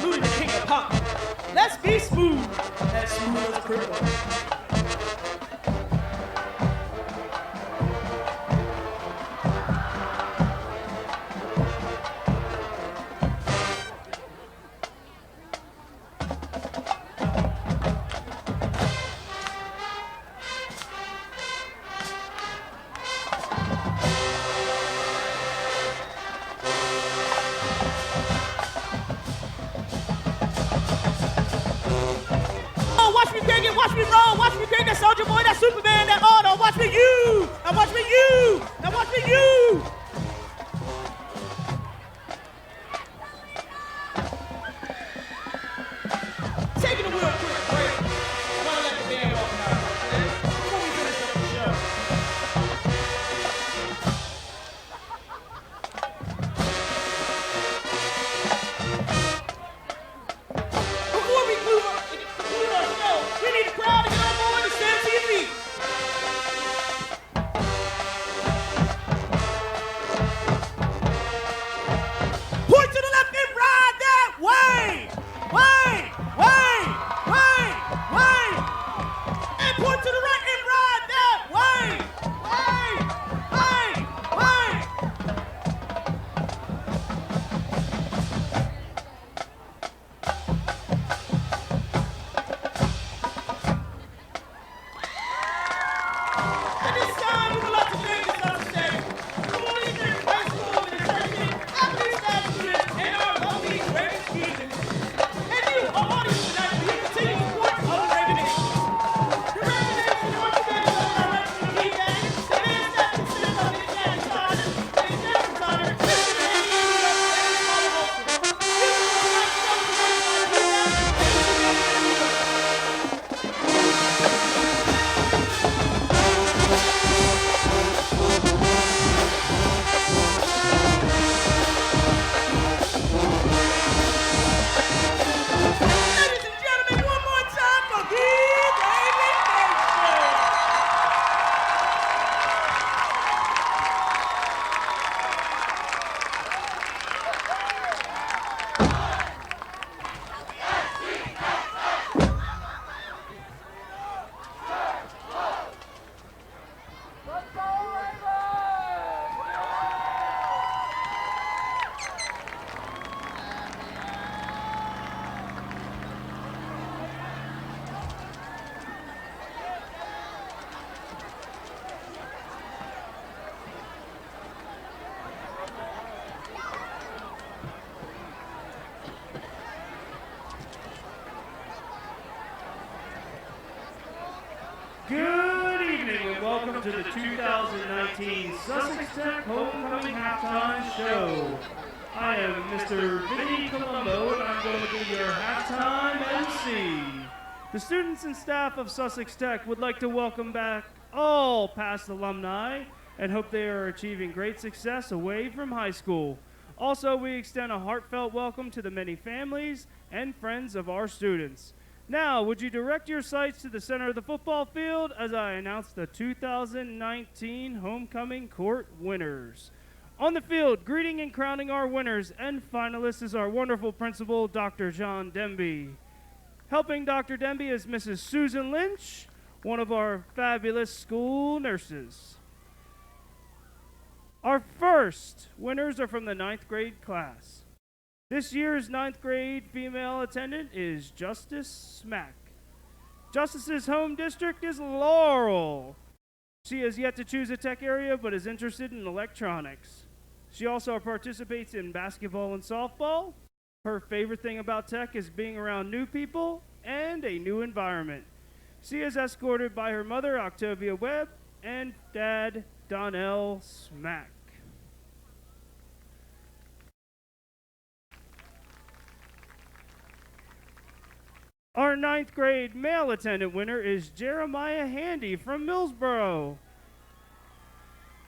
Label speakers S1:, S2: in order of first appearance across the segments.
S1: saluting the king of pop. Let's be smooth as a criminal. Watch me roll, watch me create that soldier boy, that Superman, that auto. Watch me you, now watch me you, now watch me you. Taking a real quick break. I want to let the band walk now. Before we finish up the show. Before we move on, we need a crowd to get on board and stand to your feet. Point to the left and ride that way. And point to the right and ride that way. At this time, we would like to thank the Sussex Community High School Administration, faculty, staff, students, and our lovely Raven students. And you, our audience tonight, for your continued support of the Raven Nation. The Raven Nation once again is under our direction of Keith Bannon, the man staff consists of Miss Jackie Tyler, Miss Jennifer Tyler, Mr. Randy Eno, and Miss Molly Wilson. This is the night celebrated by Keith Bannon and Mr. Randy Eno. Ladies and gentlemen, one more time for the Raven Nation.
S2: Good evening and welcome to the 2019 Sussex Tech Homecoming Halftime Show. I am Mr. Vinny Colombo and I'm going to be your halftime MC. The students and staff of Sussex Tech would like to welcome back all past alumni and hope they are achieving great success away from high school. Also, we extend a heartfelt welcome to the many families and friends of our students. Now, would you direct your sights to the center of the football field as I announce the 2019 Homecoming Court winners. On the field, greeting and crowning our winners and finalists is our wonderful principal, Dr. John Demby. Helping Dr. Demby is Mrs. Susan Lynch, one of our fabulous school nurses. Our first winners are from the 9th grade class. This year's 9th grade female attendant is Justice Smack. Justice's home district is Laurel. She has yet to choose a tech area but is interested in electronics. She also participates in basketball and softball. Her favorite thing about tech is being around new people and a new environment. She is escorted by her mother, Octavia Webb, and dad, Donnell Smack. Our 9th grade male attendant winner is Jeremiah Handy from Millsboro.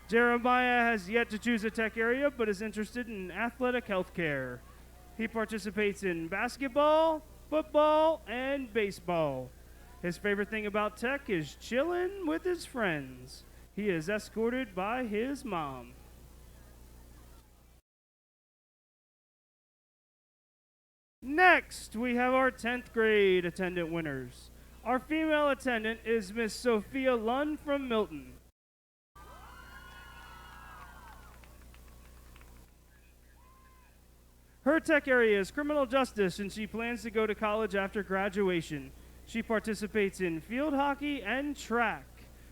S2: Jeremiah has yet to choose a tech area but is interested in athletic healthcare. He participates in basketball, football, and baseball. His favorite thing about tech is chilling with his friends. He is escorted by his mom. Next, we have our 10th grade attendant winners. Our female attendant is Miss Sophia Lund from Milton. Her tech area is criminal justice, and she plans to go to college after graduation. She participates in field hockey and track.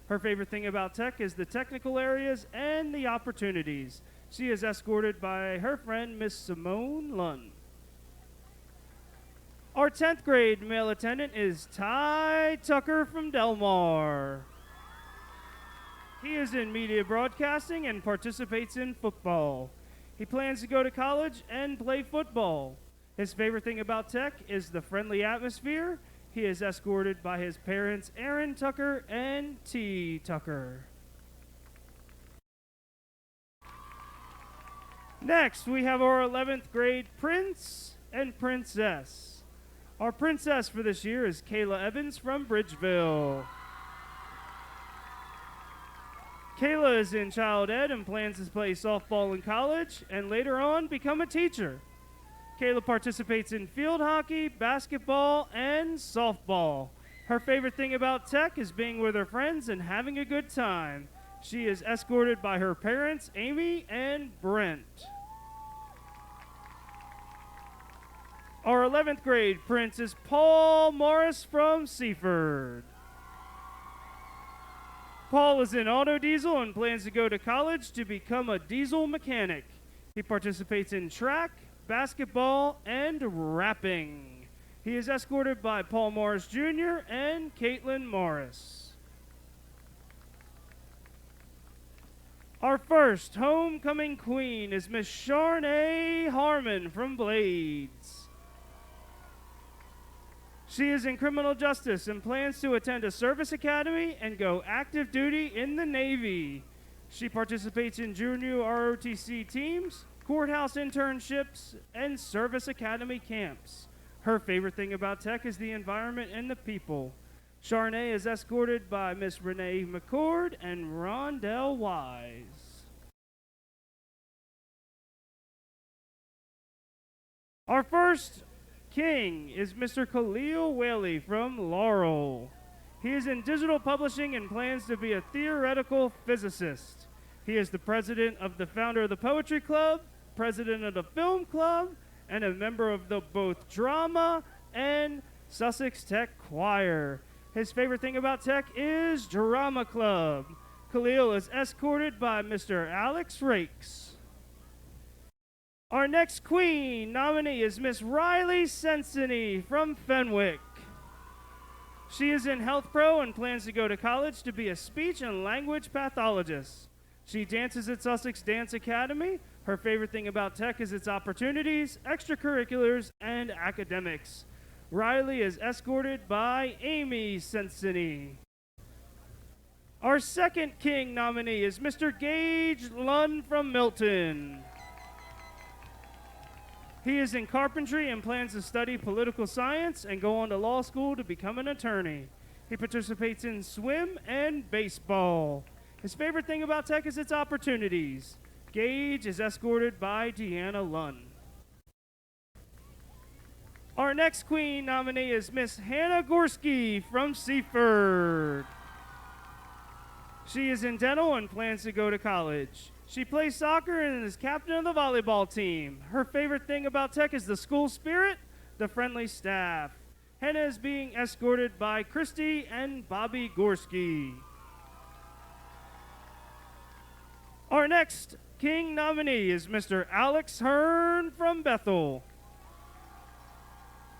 S2: Her favorite thing about tech is the technical areas and the opportunities. She is escorted by her friend, Miss Simone Lund. Our 10th grade male attendant is Ty Tucker from Delmar. He is in media broadcasting and participates in football. He plans to go to college and play football. His favorite thing about tech is the friendly atmosphere. He is escorted by his parents, Aaron Tucker and T. Tucker. Next, we have our 11th grade Prince and Princess. Our princess for this year is Kayla Evans from Bridgeville. Kayla is in child ed and plans to play softball in college and later on become a teacher. Kayla participates in field hockey, basketball, and softball. Her favorite thing about tech is being with her friends and having a good time. She is escorted by her parents, Amy and Brent. Our 11th grade prince is Paul Morris from Seaford. Paul is in auto diesel and plans to go to college to become a diesel mechanic. He participates in track, basketball, and rapping. He is escorted by Paul Morris Jr. and Caitlin Morris. Our first homecoming queen is Miss Sharnay Harmon from Blades. She is in criminal justice and plans to attend a service academy and go active duty in the Navy. She participates in junior ROTC teams, courthouse internships, and service academy camps. Her favorite thing about tech is the environment and the people. Sharnay is escorted by Miss Renee McCord and Rondell Wise. Our first king is Mr. Khalil Whaley from Laurel. He is in digital publishing and plans to be a theoretical physicist. He is the president of the founder of the Poetry Club, president of the Film Club, and a member of the both drama and Sussex Tech Choir. His favorite thing about tech is Drama Club. Khalil is escorted by Mr. Alex Rakes. Our next queen nominee is Miss Riley Sensini from Fenwick. She is in Health Pro and plans to go to college to be a speech and language pathologist. She dances at Sussex Dance Academy. Her favorite thing about tech is its opportunities, extracurriculars, and academics. Riley is escorted by Amy Sensini. Our second king nominee is Mr. Gage Lund from Milton. He is in carpentry and plans to study political science and go on to law school to become an attorney. He participates in swim and baseball. His favorite thing about tech is its opportunities. Gage is escorted by Deanna Lund. Our next queen nominee is Miss Hannah Gorski from Seaford. She is in dental and plans to go to college. She plays soccer and is captain of the volleyball team. Her favorite thing about tech is the school spirit, the friendly staff. Hannah is being escorted by Christy and Bobby Gorski. Our next king nominee is Mr. Alex Hearn from Bethel.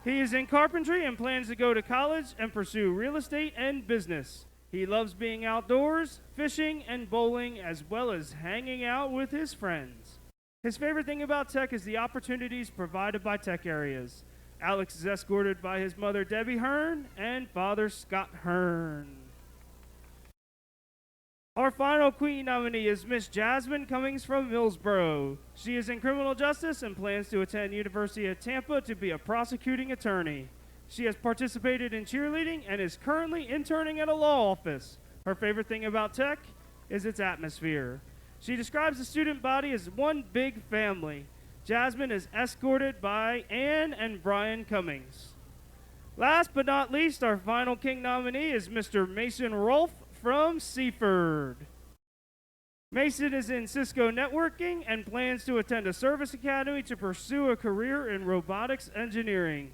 S2: He is in carpentry and plans to go to college and pursue real estate and business. He loves being outdoors, fishing, and bowling, as well as hanging out with his friends. His favorite thing about tech is the opportunities provided by tech areas. Alex is escorted by his mother, Debbie Hearn, and father, Scott Hearn. Our final queen nominee is Miss Jasmine Cummings from Millsboro. She is in criminal justice and plans to attend University of Tampa to be a prosecuting attorney. She has participated in cheerleading and is currently interning at a law office. Her favorite thing about tech is its atmosphere. She describes the student body as one big family. Jasmine is escorted by Ann and Brian Cummings. Last but not least, our final king nominee is Mr. Mason Rolfe from Seaford. Mason is in Cisco Networking and plans to attend a service academy to pursue a career in robotics engineering.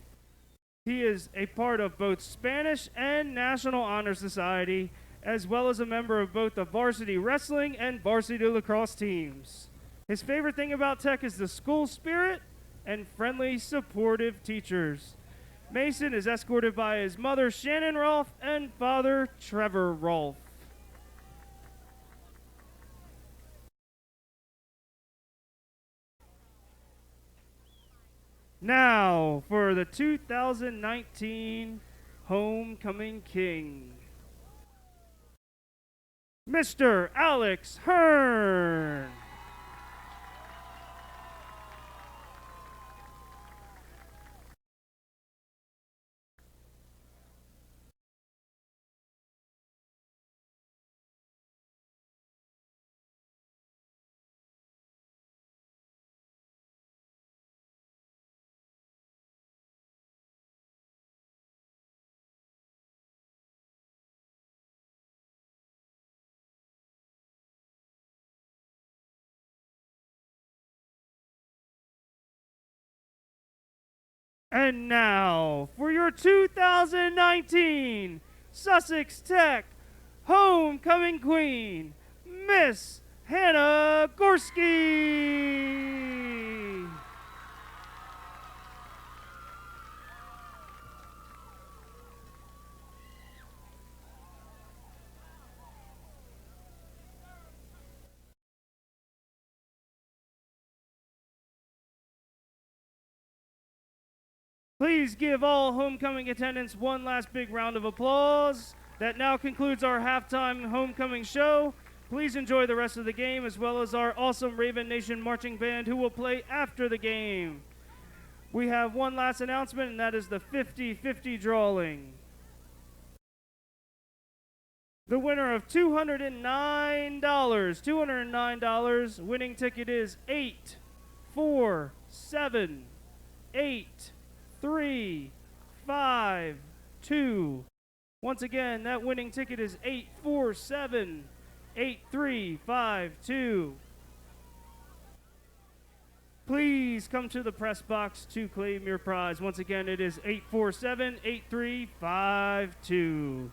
S2: He is a part of both Spanish and National Honor Society, as well as a member of both the varsity wrestling and varsity lacrosse teams. His favorite thing about tech is the school spirit and friendly, supportive teachers. Mason is escorted by his mother, Shannon Rolfe, and father, Trevor Rolfe. Now, for the 2019 Homecoming King, Mr. Alex Hearn. And now, for your 2019 Sussex Tech Homecoming Queen, Miss Hannah Gorski. Please give all homecoming attendants one last big round of applause. That now concludes our halftime homecoming show. Please enjoy the rest of the game, as well as our awesome Raven Nation marching band who will play after the game. We have one last announcement, and that is the 50-50 drawing. The winner of $209, winning ticket is 847832. Once again, that winning ticket is 8478352. Please come to the press box to claim your prize. Once again, it is 8478352.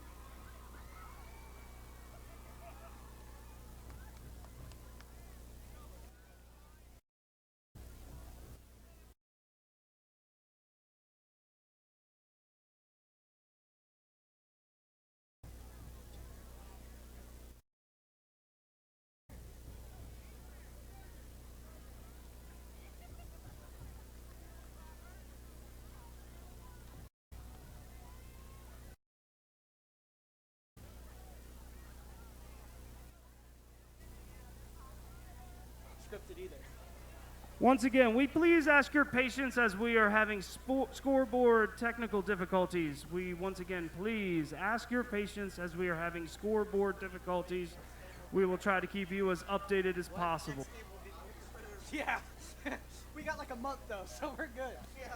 S1: Either.
S2: Once again, we please ask your patience as we are having scoreboard technical difficulties. We once again please ask your patience as we are having scoreboard difficulties. We will try to keep you as updated as possible.
S1: Yeah, we got like a month though, so we're good. Yeah.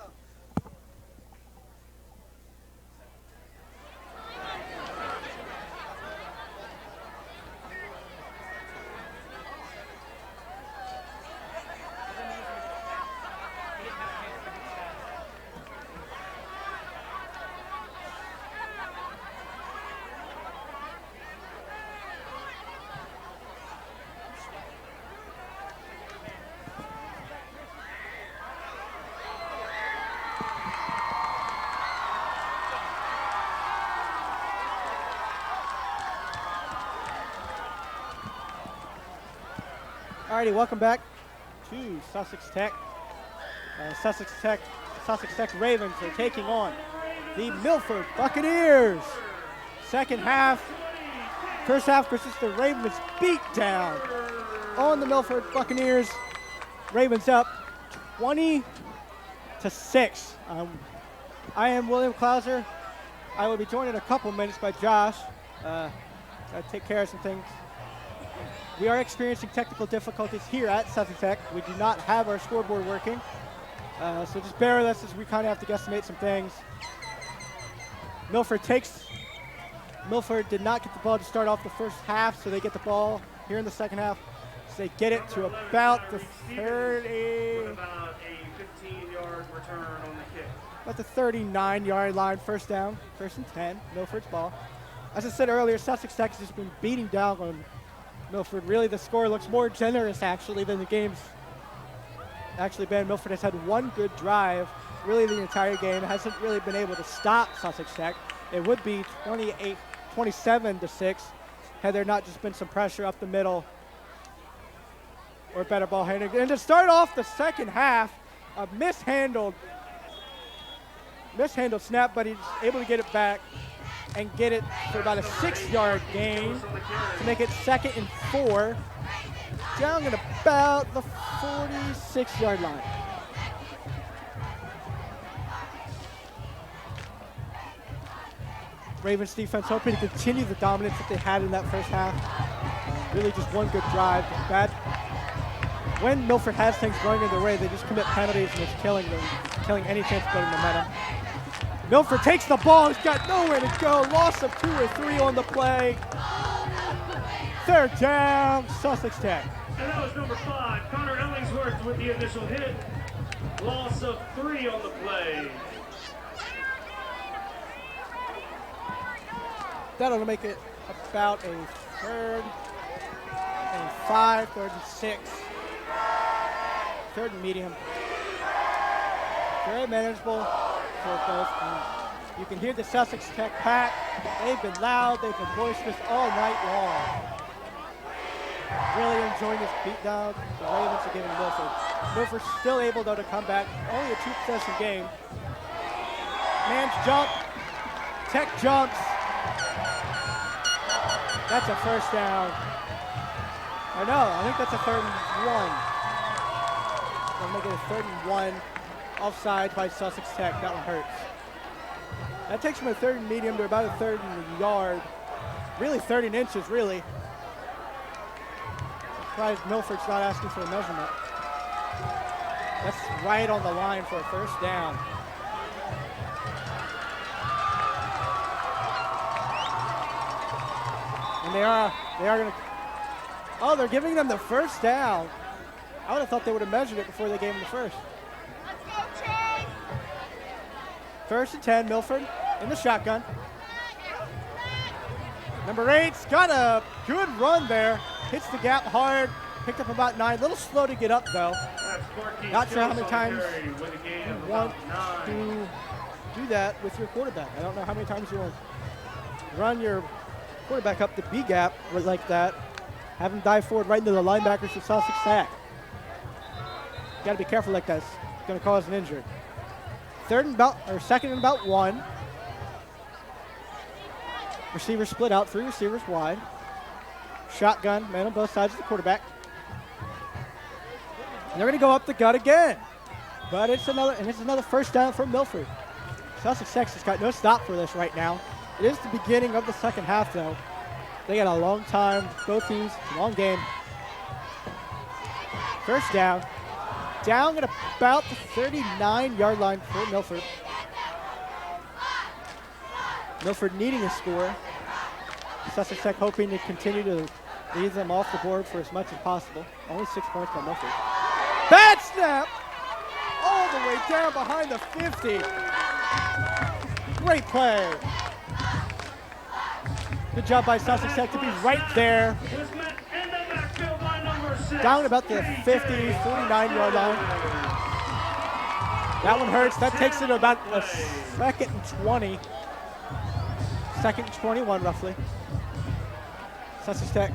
S1: Alrighty, welcome back to Sussex Tech. Sussex Tech Ravens are taking on the Milford Buccaneers. Second half, first half versus the Ravens beat down on the Milford Buccaneers. Ravens up 20-6. I am William Clauser. I will be joined in a couple minutes by Josh. Gotta take care of some things.
S3: We are experiencing technical difficulties here at Sussex Tech. We do not have our scoreboard working. So just bear with us as we kind of have to guesstimate some things. Milford did not get the ball to start off the first half, so they get the ball here in the second half. So they get it to about the 30.
S2: About a 15-yard return on the kick.
S3: About the 39-yard line, first down, 1st and 10, Milford's ball. As I said earlier, Sussex Tech has just been beating down on Milford. Really, the score looks more generous, actually, than the game's actually been. Milford has had one good drive, really the entire game. Hasn't really been able to stop Sussex Tech. It would be 27-6 had there not just been some pressure up the middle or better ball handling. And to start off the second half, a mishandled snap, but he's able to get it back and get it for about a 6-yard gain to make it 2nd and 4, down at about the 46-yard line. Ravens defense hoping to continue the dominance that they had in that first half. Really just one good drive. When Milford has things going in their way, they just commit penalties and it's killing any chance of getting momentum. Milford takes the ball, he's got nowhere to go. Loss of 2 or 3 on the play. 3rd down, Sussex Tech.
S2: And that was number 5, Connor Ellingsworth with the initial hit. Loss of 3 on the play.
S3: That'll make it about a 3rd and 5, 3rd and 6. 3rd and medium. Very manageable for both teams. You can hear the Sussex Tech pack. They've been loud, they've been boisterous all night long. Really enjoying this beatdown the Ravens are giving Milford. Milford's still able, though, to come back. Only a 2-possession game. Man's jump. Tech jumps. That's a first down. Or no, I think that's a 3rd and 1. They'll make it a 3rd and 1. Offside by Sussex Tech. That one hurts. That takes from a 3rd and medium to about a 3rd and yard. Really 30 inches, really. Surprised Milford's not asking for a measurement. That's right on the line for a first down. And they are going to, oh, they're giving them the first down. I would have thought they would have measured it before they gave them the first. 1st and 10, Milford in the shotgun. Number 8's got a good run there. Hits the gap hard, picked up about 9. A little slow to get up, though. Not sure how many times you want to do that with your quarterback. I don't know how many times you want to run your quarterback up the B gap like that. Have him dive forward right into the linebackers of Sussex Tech. Got to be careful like that. It's going to cause an injury. 2nd and about 1. Receivers split out, 3 receivers wide. Shotgun, man on both sides of the quarterback. And they're going to go up the gut again. But it's another first down from Milford. Sussex Tech has got no stop for this right now. It is the beginning of the second half, though. They got a long time, both teams, long game. First down. Down at about the 39-yard line for Milford. Milford needing a score. Sussex Tech hoping to continue to lead them off the board for as much as possible. Only 6 points by Milford. Bad snap! All the way down behind the 50. Great play. Good job by Sussex Tech to be right there. Down about the 50, 49-yard line. That one hurts. That takes it about a 2nd and 20. 2nd and 21, roughly. Sussex Tech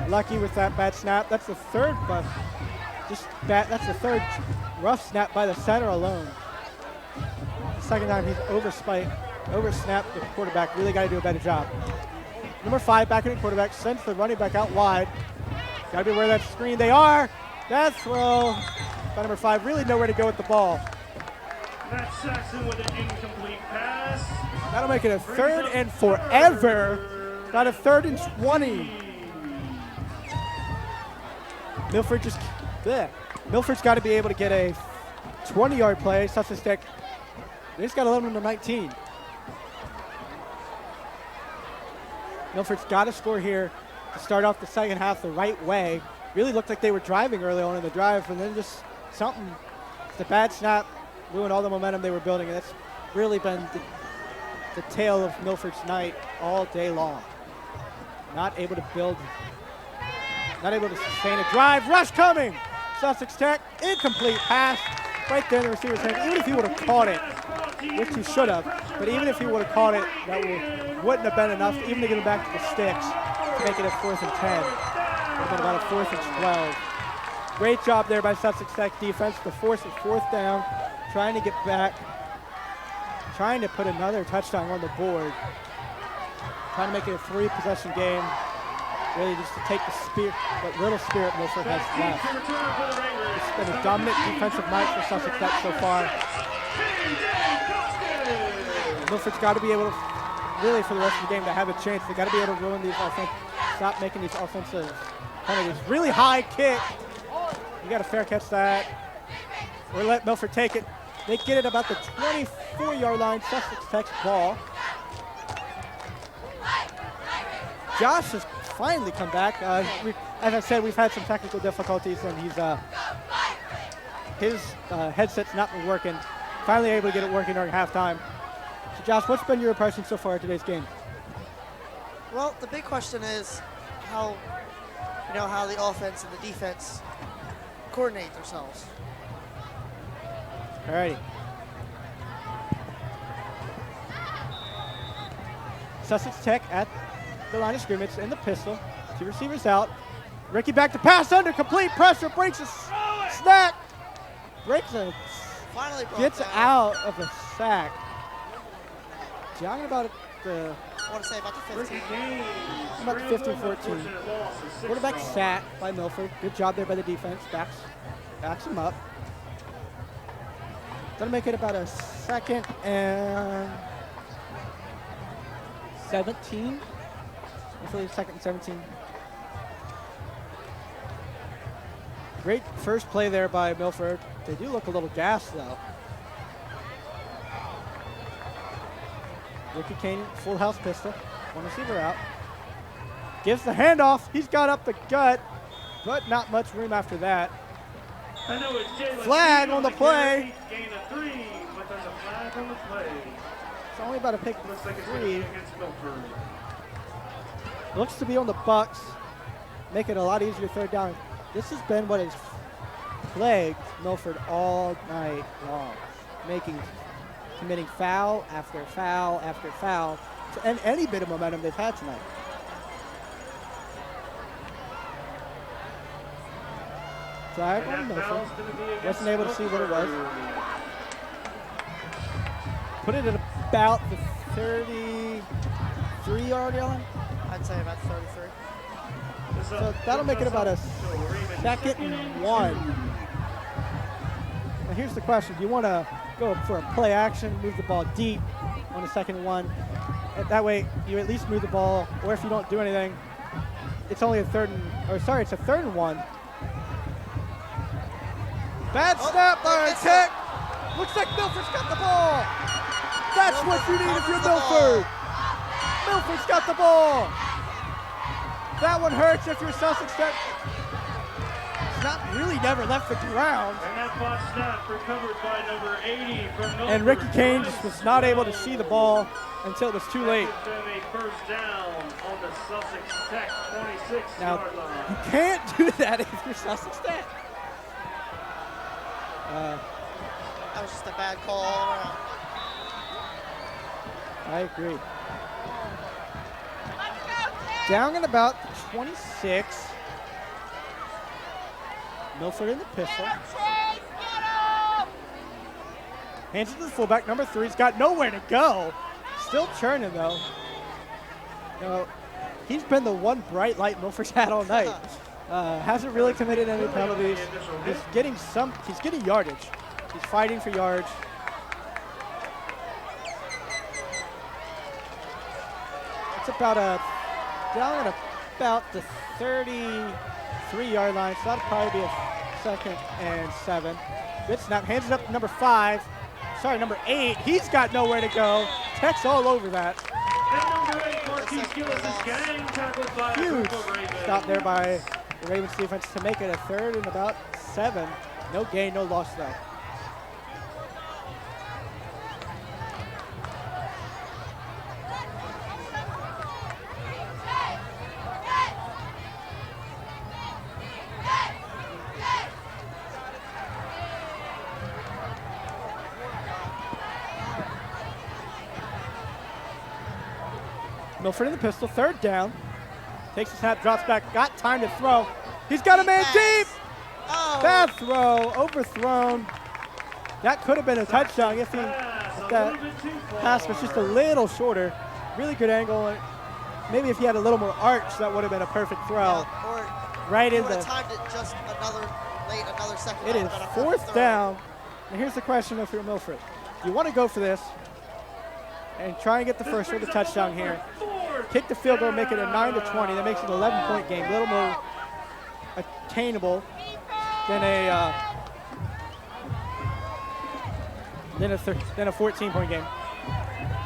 S3: lucky with that bad snap. That's the 3rd, but that's the 3rd rough snap by the center alone. The 2nd time he's oversnapped the quarterback. Really got to do a better job. Number 5, back in the quarterback, sends the running back out wide. Got to be aware of that screen. They are. That throw by number 5. Really nowhere to go with the ball.
S2: Matt Saxon with an incomplete pass.
S3: That'll make it a 3rd and forever. Got a 3rd and 20. Milford Milford's got to be able to get a 20-yard play. Sussex Tech, they just got to limit them to 19. Milford's got to score here to start off the second half the right way. Really looked like they were driving early on in the drive, and then just something, the bad snap ruined all the momentum they were building, and that's really been the tale of Milford's night all day long. Not able to sustain a drive. Rush coming! Sussex Tech, incomplete pass. Right there in the receiver's hand. Even if he would have caught it, which he should have, but even if he would have caught it, that wouldn't have been enough even to get him back to the sticks to make it a 4th and 10. Would have been about a 4th and 12. Great job there by Sussex Tech defense to force a 4th down, trying to get back, trying to put another touchdown on the board, trying to make it a 3-possession game, really just to take what little spirit Milford has left. It's been a dominant defensive night for Sussex Tech so far. Milford's got to be able to, really for the rest of the game, to have a chance. They got to be able to ruin these stop making these offensive penalties. Really high kick. You got to fair catch that. Or let Milford take it. They get it about the 24-yard line. Sussex Tech's ball. Josh has finally come back. As I said, we've had some technical difficulties, and his headset's not been working. Finally able to get it working during halftime. So Josh, what's been your impression so far of today's game?
S4: Well, the big question is how the offense and the defense coordinate themselves.
S3: All righty. Sussex Tech at the line of scrimmage in the pistol. 2 receivers out. Ricky back to pass under complete pressure, breaks a snap.
S4: Finally
S3: gets
S4: down.
S3: out of a sack. Talking about
S4: I want to say about the 15.
S3: About the 15-14. Quarterback sacked by Milford. Good job there by the defense. Backs him up. Gonna make it about a 2nd and 17. Hopefully 2nd and 17. Great first play there by Milford. They do look a little gassed though. Ricky Kane, full house pistol. 1 receiver out. Gives the handoff. He's got up the gut, but not much room after that. Flag on the play.
S2: Gain of 3, but there's a flag on the play.
S3: It's only about to pick
S2: Looks like it's
S3: 3.
S2: against Milford.
S3: Looks to be on the Bucks. Make it a lot easier 3rd down. This has been what has plagued Milford all night long. Committing foul after foul after foul to end any bit of momentum they've had tonight. Flag on Milford. Wasn't able to see what it was. Put it at about the 33-yard line.
S4: I'd say about 33.
S3: So that'll make it about a 2nd and 1. Now here's the question. Do you want to go for a play action, move the ball deep on the 2nd and 1? And that way you at least move the ball, or if you don't do anything, it's only it's a 3rd and 1. Bad snap by Tech. Looks like Milford's got the ball. That's what you need if you're Milford. Milford's got the ball. That one hurts if you're Sussex Tech. It's not really never left the ground.
S2: And that bot snap recovered by number 80 from Milford.
S3: And Ricky Kane just was not able to see the ball until it was too late.
S2: That would have been a 1st down on the Sussex Tech 26-yard
S3: You
S2: line.
S3: can't do that if you're Sussex Tech.
S4: That was just a bad call all around.
S3: I agree. Down at about 26. Milford in the pistol. Hands it to the fullback. Number 3's got nowhere to go. Still churning though. He's been the one bright light Milford's had all night. Hasn't really committed any penalties. He's getting yardage. He's fighting for yards. It's about down at about the 34 3-yard line, so that'll probably be a 2nd and 7. Good snap, hands it up to number 5. Sorry, number 8. He's got nowhere to go. Tech's all over that.
S2: And number 8, Marquise Gillis is gang tackled by
S3: Huge
S2: Ravens.
S3: stop there by the Ravens defense to make it a 3rd and about 7. No gain, no loss though. Milford in the pistol, 3rd down. Takes a snap, drops back, got time to throw. He's got a man deep!
S4: Oh.
S3: Bad throw, overthrown. That could have been a touchdown if that pass was just a little shorter. Really good angle. Maybe if he had a little more arch, that would have been a perfect throw.
S4: Yeah, or
S3: right in
S4: would have
S3: the.
S4: timed it just another second.
S3: It is
S4: but a
S3: 4th
S4: perfect throw.
S3: down. And here's the question if you're Milford. Do you want to go for this and try and get the first or the touchdown here? Kick the field goal, make it a 9-20. That makes it an 11-point game. A little more attainable than a 14-point game.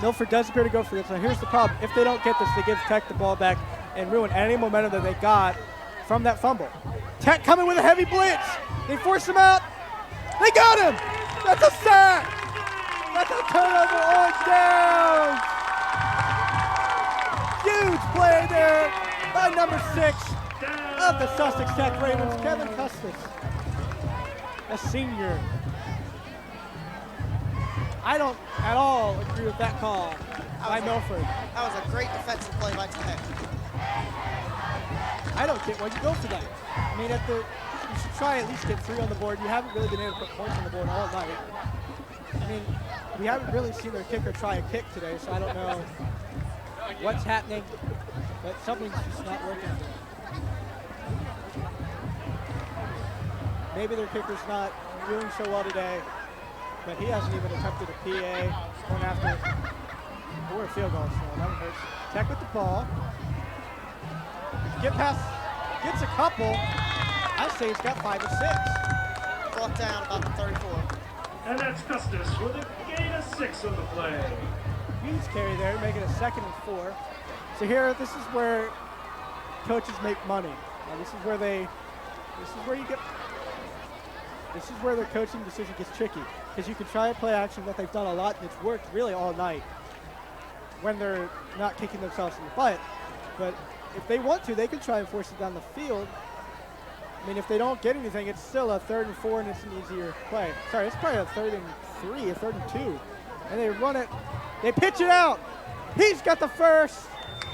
S3: Milford does appear to go for this. Now here's the problem. If they don't get this, they give Tech the ball back and ruin any momentum that they got from that fumble. Tech coming with a heavy blitz. They force him out. They got him. That's a sack. That's a turnover on down. Huge play there by number 6 of the Sussex Tech Ravens, Kevin Custis, a senior. I don't at all agree with that call by Milford.
S4: That was a great defensive play by Tech.
S3: I don't get why you go for that. I mean, you should try at least get 3 on the board. You haven't really been able to put points on the board all night. I mean, we haven't really seen their kicker try a kick today, so I don't know what's happening, but something's just not working. Maybe their kicker's not doing so well today, but he hasn't even attempted a PA going after or a field goal, so that hurts. Tech with the ball. Get past, gets a couple. I say he's got 5 or 6.
S4: Brought down about the 34.
S2: And that's Custis with a gain of 6 on the play.
S3: Huge carry there, making it a 2nd and 4. So here, this is where coaches make money. And this is where their coaching decision gets tricky. Because you can try a play action that they've done a lot, and it's worked really all night when they're not kicking themselves in the butt. But if they want to, they can try and force it down the field. I mean, if they don't get anything, it's still a 3rd and 4, and it's an easier play. Sorry, it's probably a 3rd and 3, a 3rd and 2. And they run it. They pitch it out. He's got the first.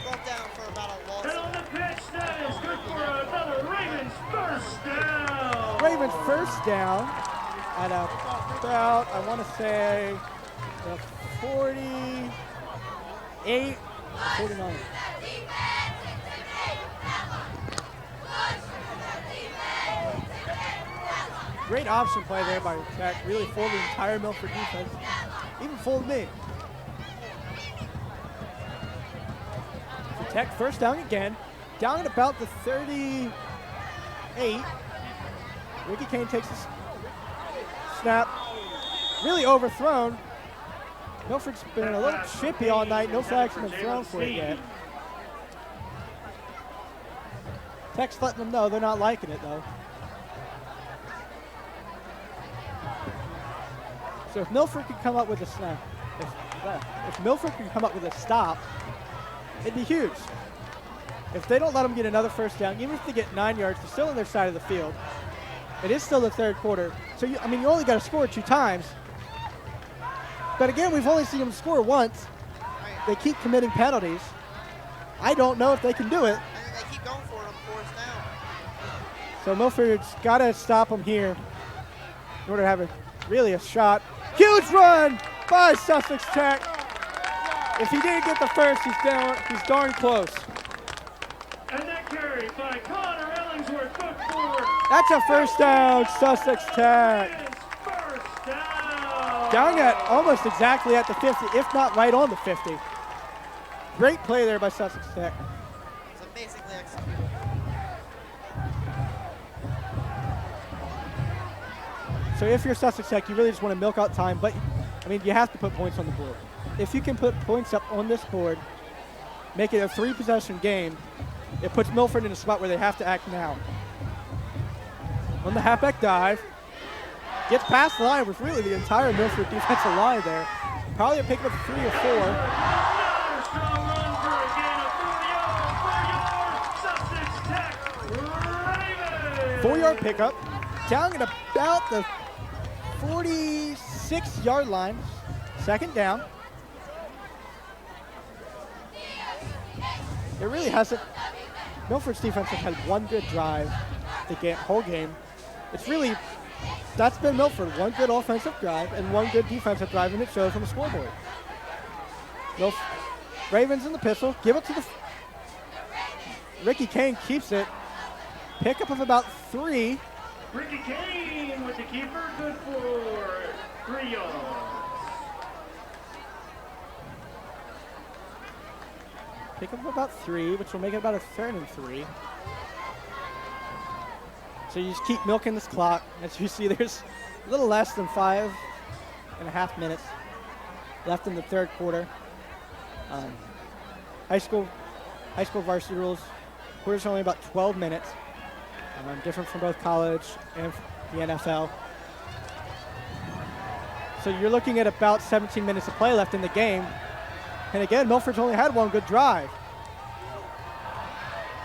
S4: Brought down for about a loss.
S2: And on the pitch, that is good for another Ravens first down.
S3: Ravens first down at about, I want to say, the 48, 49. Great option play there by Tech. Really fooled the entire Milford defense. Even fooled me. So Tech first down again. Down at about the 38. Ricky Kane takes a snap. Really overthrown. Milford's been a little chippy all night. No flags have been thrown for it yet. Tech's letting them know they're not liking it though. So if Milford could come up with a snap, if Milford could come up with a stop, it'd be huge. If they don't let them get another first down, even if they get 9 yards, they're still on their side of the field. It is still the 3rd quarter. So, you only got to score 2 times. But again, we've only seen them score once. They keep committing penalties. I don't know if they can do it.
S4: And they keep going for it on 4th down.
S3: So Milford's got to stop them here in order to have really a shot. Huge run by Sussex Tech. If he didn't get the first, he's darn close.
S2: And that carry by Connor Ellingsworth, good for.
S3: That's a first down, Sussex Tech.
S2: First down.
S3: Down at almost exactly at the 50, if not right on the 50. Great play there by Sussex Tech.
S4: It's amazingly executed.
S3: So if you're Sussex Tech, you really just want to milk out time, but I mean, you have to put points on the board. If you can put points up on this board, make it a 3-possession game, it puts Milford in a spot where they have to act now. On the halfback dive, gets past the line with really the entire Milford defensive line there. Probably a pick of 3 or 4.
S2: Another strong run for a gain of 4 yards.
S3: 4-yard pickup, down at about the 46-yard line. Second down. It really hasn't. Milford's defense has had one good drive the whole game. It's really, that's been Milford. One good offensive drive and one good defensive drive, and it shows on the scoreboard. Ravens in the pistol. Give it to the. Ricky Kane keeps it. Pickup of about 3.
S2: Ricky Kane with the keeper, good for 3 yards.
S3: Pickup of about 3, which will make it about a 3rd and 3. So you just keep milking this clock. As you see, there's a little less than 5.5 minutes left in the third quarter. High school varsity rules. Quarters are only about 12 minutes. Different from both college and the NFL. So you're looking at about 17 minutes of play left in the game. And again, Milford's only had one good drive.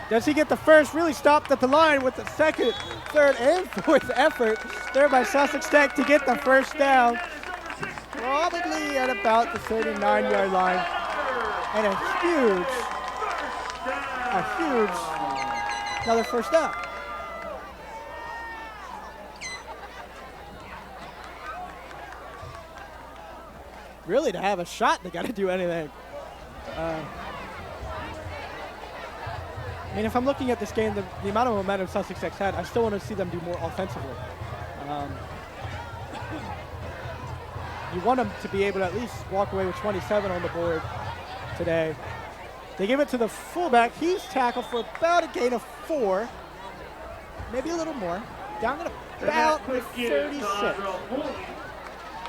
S3: Does he get the first? Really stopped at the line with the second, third, and fourth effort there by Sussex Tech to get the first down. Probably at about the 39-yard line. And another first down. Really, to have a shot, they got to do anything. I mean, if I'm looking at this game, the amount of momentum Sussex Tech had, I still want to see them do more offensively. You want them to be able to at least walk away with 27 on the board today. They give it to the fullback. He's tackled for about a gain of 4, maybe a little more. Down at about 36.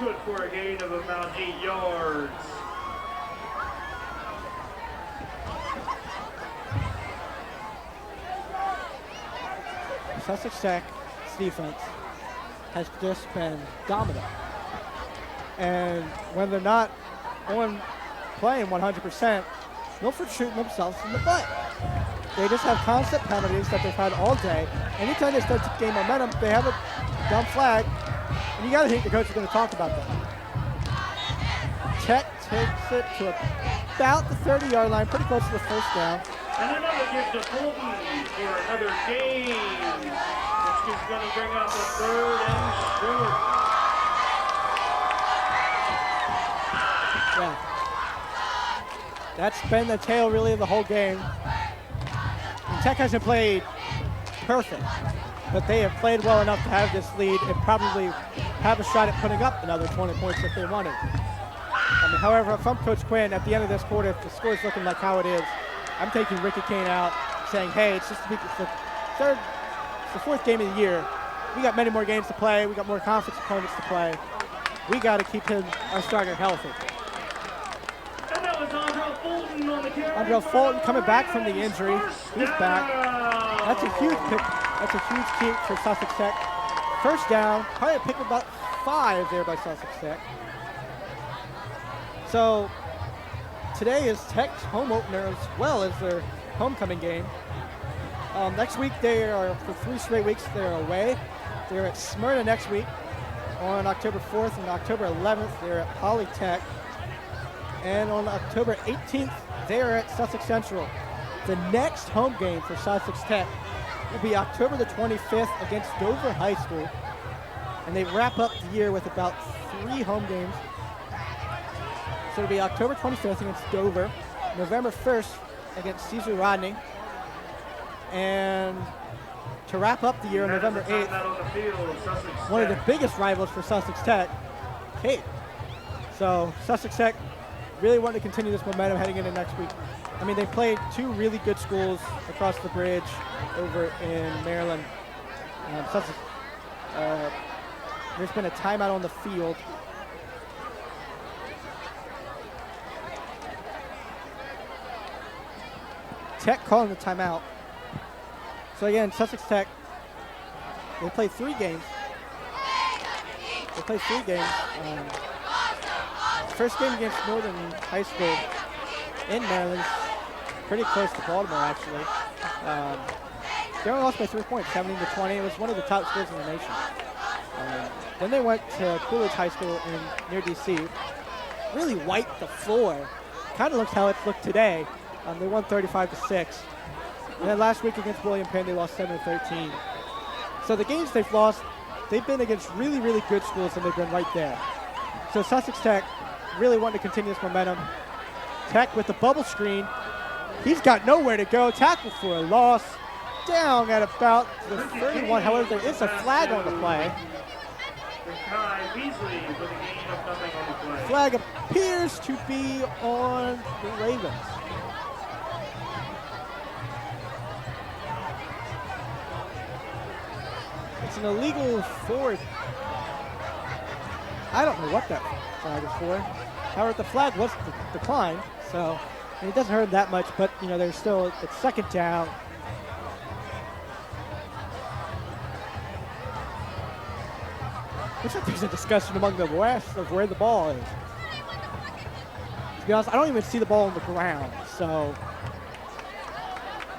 S2: Good for a gain of about 8 yards.
S3: Sussex Tech's defense has just been dominant. And when they're not playing 100%, Milford shooting themselves in the butt. They just have constant penalties that they've had all day. Anytime they start to gain momentum, they have a dumb flag. And you got to think the coach is going to talk about that. Tech takes it to about the 30-yard line, pretty close to the first down.
S2: And another gives to Fulton for another gain, which is going to bring up a 3rd and short.
S3: Yeah. That's been the tale, really, of the whole game. And Tech hasn't played perfect, but they have played well enough to have this lead and probably have a shot at putting up another 20 points if they wanted. I mean, however, if I'm Coach Quinn, at the end of this quarter, if the score's looking like how it is, I'm taking Ricky Kane out, saying, hey, it's the 4th game of the year. We got many more games to play. We got more conference opponents to play. We got to keep our starter healthy.
S2: And that was Andrell Fulton on the carry.
S3: Andrell Fulton coming back from the injury. He's back. That's a huge pick. That's a huge keep for Sussex Tech. First down, probably a pick of about 5 there by Sussex Tech. So today is Tech's home opener as well as their homecoming game. Next week they are, for 3 straight weeks, they're away. They're at Smyrna next week on October 4th, and October 11th they're at Polytech. And on October 18th, they are at Sussex Central. The next home game for Sussex Tech will be October the 25th against Dover High School. And they wrap up the year with about 3 home games. So it'll be October 25th against Dover, November 1st against Caesar Rodney, and to wrap up the year on November 8th, one of the biggest rivals for Sussex Tech, Cape. So Sussex Tech really wanting to continue this momentum heading into next week. I mean, they played 2 really good schools across the bridge over in Maryland. There's been a timeout on the field. Tech calling the timeout. So again, Sussex Tech, they played 3 games. First game against Northern High School in Maryland, pretty close to Baltimore actually. They only lost by 3 points, 17-20. It was one of the top scores in the nation. Then they went to Coolidge High School near DC. Really wiped the floor. Kind of looks how it's looked today. They won 35-6. And then last week against William Penn, they lost 7-13. So the games they've lost, they've been against really, really good schools, and they've been right there. So Sussex Tech really wanting to continue this momentum. Tech with the bubble screen. He's got nowhere to go. Tackle for a loss. Down at about the 31. However, there is a flag on the play. Flag appears to be on the Ravens. It's an illegal forward. I don't know what that flag is for. However, the flag was declined, so it doesn't hurt that much, but you know, there's still, it's second down. Looks like there's a discussion among the West of where the ball is. To be honest, I don't even see the ball on the ground, so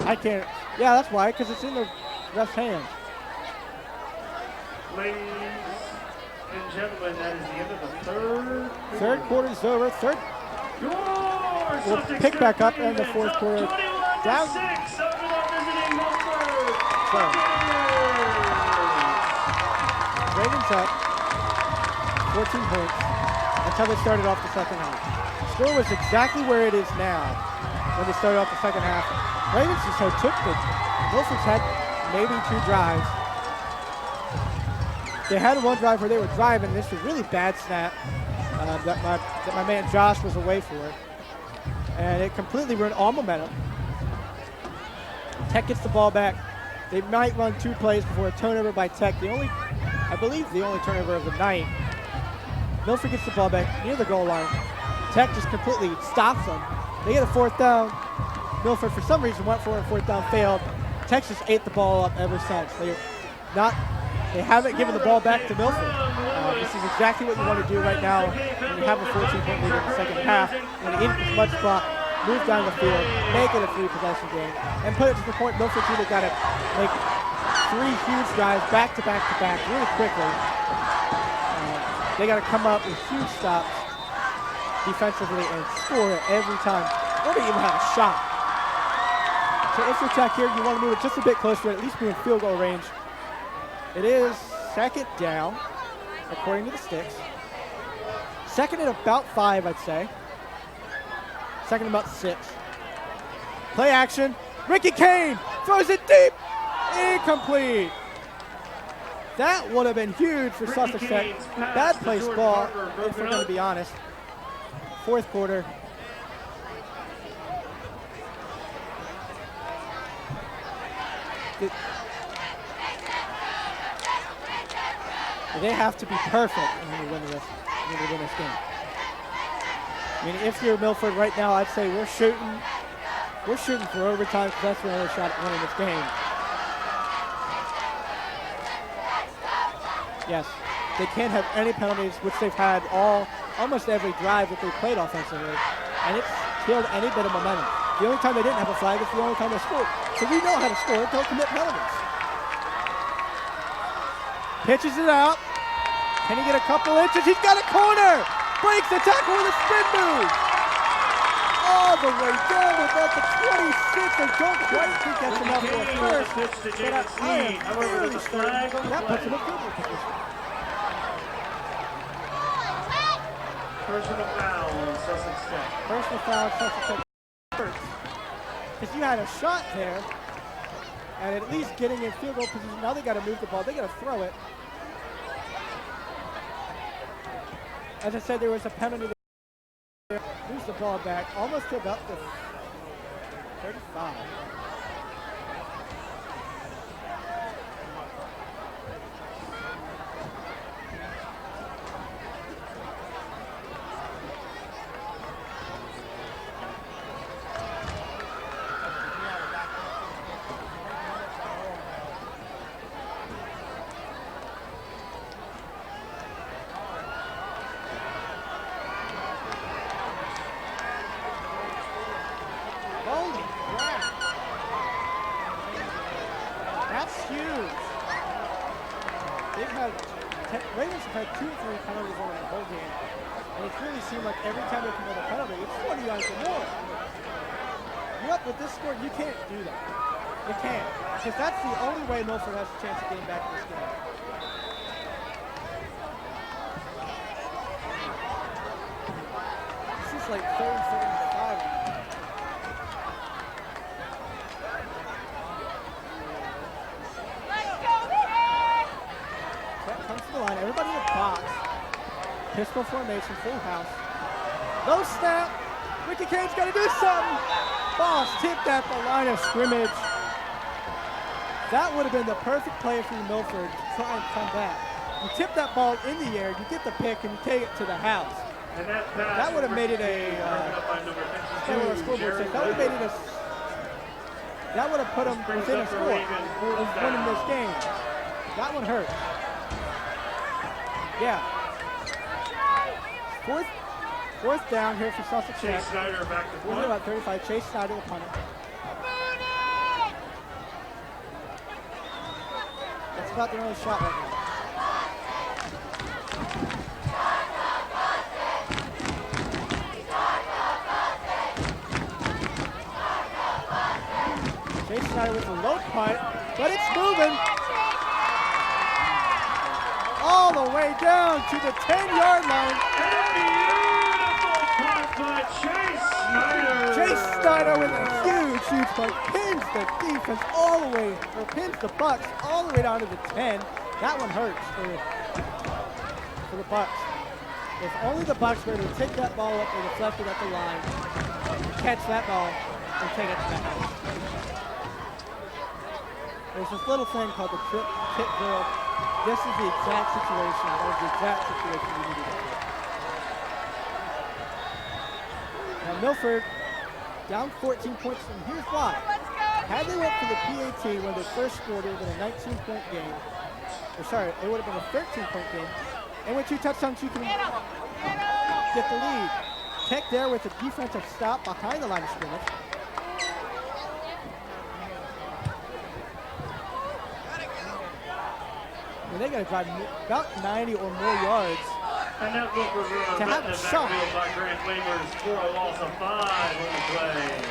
S3: I can't. Yeah, that's why, because it's in the ref's hands.
S2: Ladies and gentlemen, that is the end of the third.
S3: Third quarter is over. We'll pick back up in the fourth quarter. Down.
S2: 6 over the visiting Milford.
S3: So, Ravens up 14 points. That's how they started off the second half. Score was exactly where it is now when they started off the second half. Ravens just took the Milford's had maybe 2 drives. They had one drive where they were driving. This was a really bad snap that my man Josh was away for. And it completely ruined all momentum. Tech gets the ball back. They might run 2 plays before a turnover by Tech. I believe the only turnover of the night. Milford gets the ball back near the goal line. Tech just completely stops them. They get a 4th down. Milford, for some reason, went for a 4th down, failed. Tech just ate the ball up ever since. They haven't given the ball back to Milford. This is exactly what you want to do right now when you have a 14-point lead in the second half. When you eat as much clock, move down the field, make it a 3-possession game, and put it to the point Milford's either got to make 3 huge drives back to back to back really quickly. They got to come up with huge stops defensively and score it every time, or they even have a shot. So if you're Tech here, you want to move it just a bit closer, at least be in field goal range. It is second down, according to the sticks. Second and about 5, I'd say. Second and about 6. Play action. Ricky Kane throws it deep. Incomplete. That would have been huge for Sussex Tech. Bad place ball, if we're going to be honest. Fourth quarter. They have to be perfect in order to win this game. I mean, if you're Milford right now, I'd say we're shooting for overtime because that's the only shot at winning this game. Yes, they can't have any penalties, which they've had almost every drive that they played offensively, and it's killed any bit of momentum. The only time they didn't have a flag is the only time they scored. So we know how to score. Don't commit penalties. Pitches it out. Can he get a couple inches? He's got a corner. Breaks the tackle with a spin move. All the way down to about the 26. They don't quite think that's enough for a first. But I am fairly certain that puts him in field goal position.
S2: Personal foul on Sussex Tech.
S3: Personal foul on Sussex Tech. Because you had a shot there, and at least getting in field goal position. Now they got to move the ball. They got to throw it. As I said, there was a penalty there. Lose the ball back almost to about the 35. Ravens have had 2 or 3 penalties over the whole game. And it's really seemed like every time they commit a penalty, it's 20 yards or more. You're up with this score, you can't do that. You can't. Because that's the only way Milford has a chance of getting back in this game. This is like 3rd and 35. That comes to the line. Everybody in the box. Pistol formation, full house. No snap. Ricky Kane's got to do something. Ball's tipped at the line of scrimmage. That would have been the perfect play for Milford to try and come back. You tip that ball in the air, you get the pick, and you take it to the house.
S2: And
S3: That would have made it a scoreboard says. That would have made it a. That would have put them within a score of winning this game. That one hurt. Yeah. Fourth down here for Sussex.
S2: Chase Snyder back to punt.
S3: About 35. Chase Snyder, the punter. That's about their only shot right now. Chase Snyder with a low punt, but it's moving all the way down to the 10-yard line. Chase Snyder with a huge punt, pins the defense all the way, or pins the Bucks all the way down to the 10. That one hurts for the Bucks. If only the Bucks were to take that ball up and deflect it at the line, catch that ball, and take it to the house. There's this little thing called the tip drill. This is the exact situation. That was the exact situation we needed to do. Now Milford down 14 points, and here's why. Had they went for the PAT when they first scored, it would have been a 19-point game. Or sorry, it would have been a 13-point game. And with 2 touchdowns, you can get the lead. Tech there with a defensive stop behind the line of scrimmage. And they got to drive about 90 or more yards
S2: And that look was
S3: to have a shot.
S2: by Grant Wingers for a loss of 5 on the play.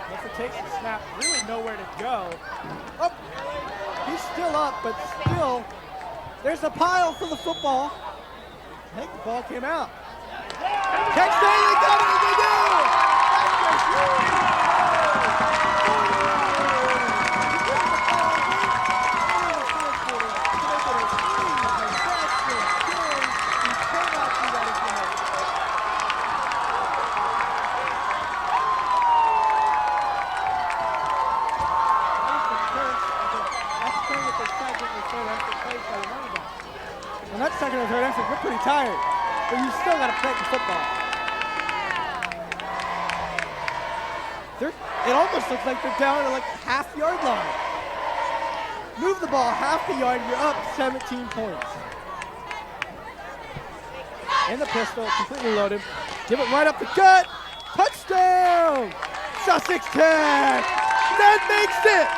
S3: Milford takes the snap, really nowhere to go. Oh, he's still up, but still, there's a pile for the football. I think the ball came out. Catch Daly coming, they do! When that's second or third effort, we're pretty tired, but you still got to play the football. It almost looks like they're down at like the half-yard line. Move the ball half the yard, you're up 17 points. And the pistol, completely loaded. Give it right up the gut. Touchdown! Sussex Tech! That makes it!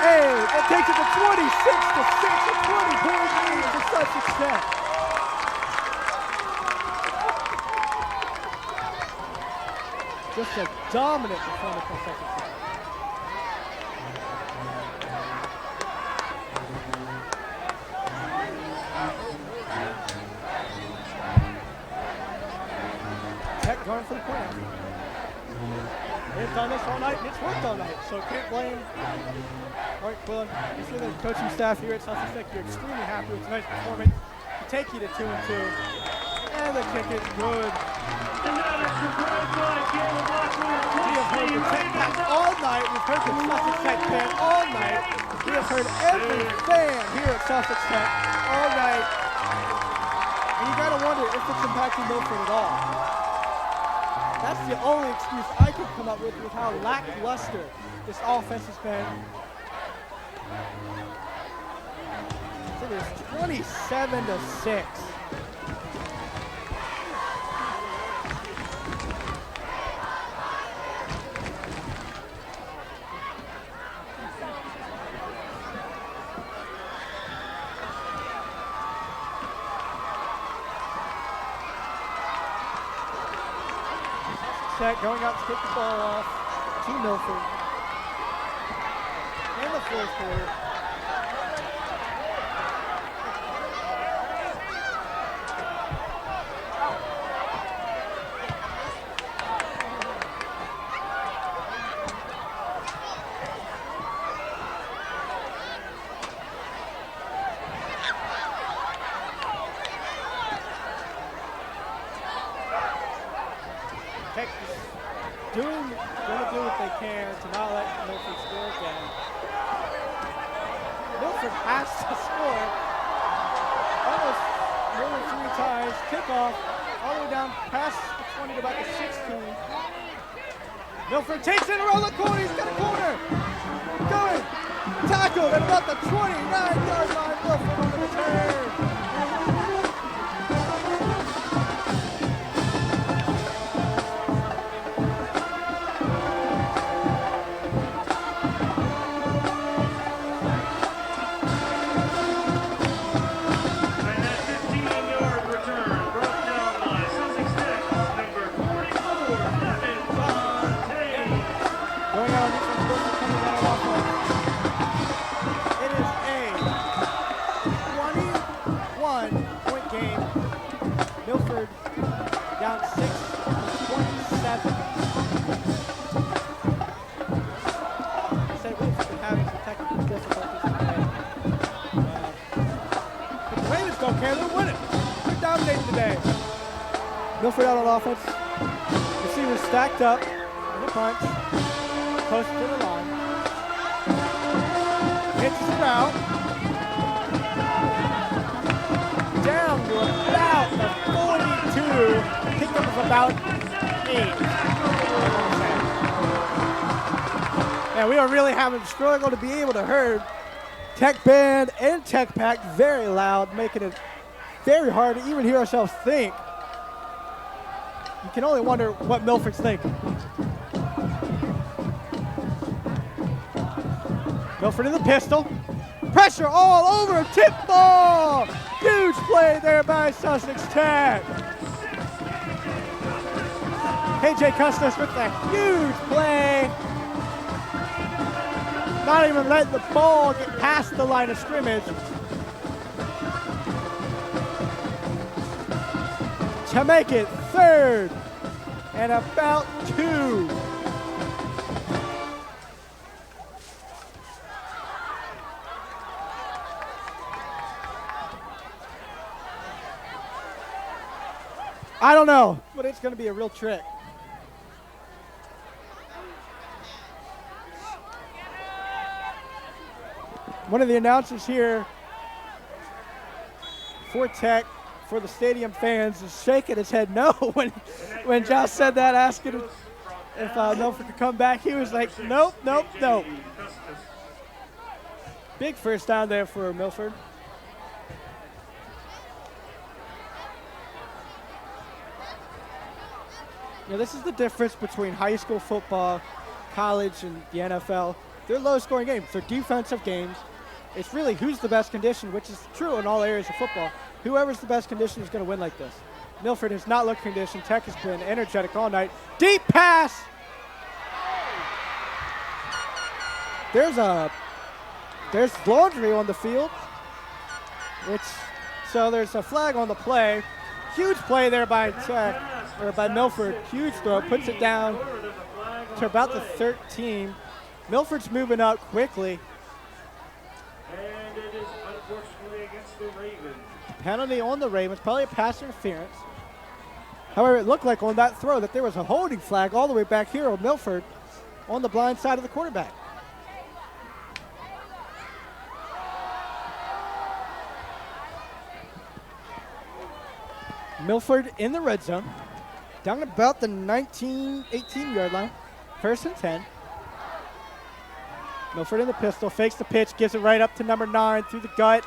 S3: Hey, that takes it to 26-6, a 20-point lead for Sussex Tech. Just a dominant performance from Sussex Tech. Tech going for the point. They've done this all night, and it's worked all night, so can't blame. All right, Quillen, you see the coaching staff here at Sussex Tech, you're extremely happy with tonight's performance. To take you to 2-2, and the kick is good. We have heard the Tech fans all night. We've heard the Sussex Tech fan all night. We have heard every fan here at Sussex Tech all night. And you gotta wonder if it's impacting Milford at all. That's the only excuse I can come up with how lackluster this offense has been. It is 27-6. Set going out to take the ball off to Milford in the fourth quarter. Tech is going to do what they can to not let Milford score again. Milford has to score almost more than 3 times. Kickoff all the way down past the 20 to about the 16. Milford takes it around the corner. He's got a corner. Going. Tackled at about the 29-yard line. Milford on the return. Down 6-27. Said Milford been having some technical difficulties today. But the Ravens don't care, they're winning. They're dominating today. Milford out on offense. Receivers stacked up in the punch. Close to the line. Hits the route. Down to about the 42. Pickup of about 8. Yeah, we are really having a struggle to be able to hear Tech Band and Tech Pack very loud, making it very hard to even hear ourselves think. You can only wonder what Milford's thinking. Milford in the pistol. Pressure all over, tip ball! Huge play there by Sussex Tech. KJ Custis with a huge play. Not even letting the ball get past the line of scrimmage. To make it 3rd and about 2. I don't know, but it's going to be a real trick. One of the announcers here for Tech, for the stadium fans, is shaking his head no when Josh said that, asking if Milford could come back. He was like, nope, nope, nope. Big first down there for Milford. You know, this is the difference between high school football, college, and the NFL. They're low-scoring games. They're defensive games. It's really who's the best condition, which is true in all areas of football. Whoever's the best condition is going to win like this. Milford has not looked conditioned. Tech has been energetic all night. Deep pass! There's laundry on the field. So there's a flag on the play. Huge play there by Tech, or by Milford. Huge throw, puts it down to about the 13. Milford's moving up quickly.
S2: And it is unfortunately against the Ravens.
S3: Penalty on the Ravens, probably a pass interference. However, it looked like on that throw that there was a holding flag all the way back here on Milford on the blind side of the quarterback. Milford in the red zone, down about the 19, 18-yard line, 1st and 10. Milford in the pistol, fakes the pitch, gives it right up to number 9 through the gut.